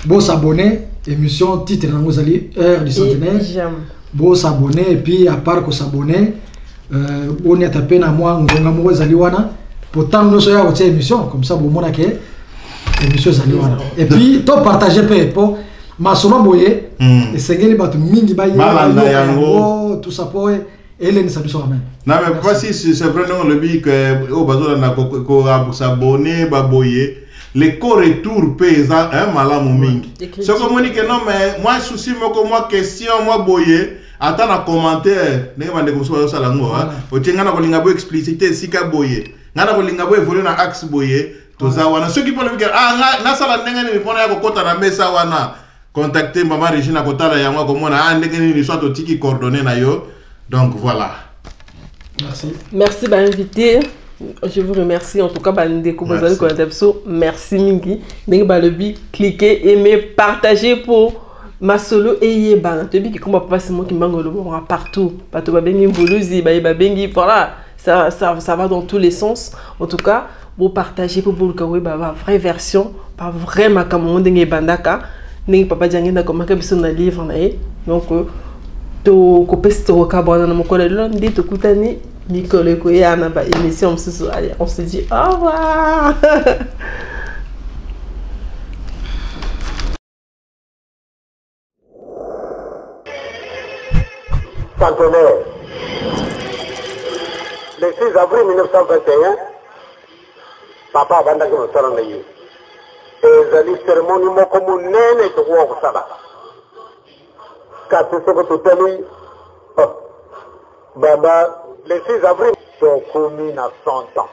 bo s'abonner émission titre na ngozali heure du centenaire bo s'abonner et puis à part ko s'abonner on est tapé na moi ngonga mo zali wana pourtant nous so ya ko émission comme ça bo mona ke émission zali wana et puis to partager pe pour masolo boye esengeli bato mingi ba yango tout ça pour Hélène Sabiso amen na mais pas si c'est vraiment le but que au bazola na ko s'abonner ba boye les co-retour pesa hein malamu mingi ce que moni que non mais moi souci moko moi question moi boye ata na commentaire ndenge bande ko so sala ngo ha o tenga na ko linga bo expliciter sika boye ngana ko linga bo évoluer na axe boye toza wana soki pole bike nasala ndenge nini mpona ya kokota na mesa wana contacter maman Regina kotala yango komona ndenge nini soit totiki coordonnées na yo. Donc voilà. Merci. Merci d'inviter. Je vous remercie en tout cas merci mingi. Cliquez, aimez, partagez pour ma solo et yeba. Tu dis que comme papa c'est moi qui m'engue le bon partout. Pas tout bengi boluzi, bengi voilà. Ça va dans tous les sens. En tout cas, vous partagez pour vous que la vraie version, pas vraiment comme on dit bandaka. N'est papa jangi na comme que sur livre nae. Donc to kopesi to kabona na mokolo lundi to kutani Nicole Koya na ba émission allez on se dit au revoir. Centenaire. Le 6 avril 1921, papa bandaki mosala na ye. Ezali cérémonie moko monene tokoka kosala. Kasi soko totali baba le 6 avril tokomi na 100 ans.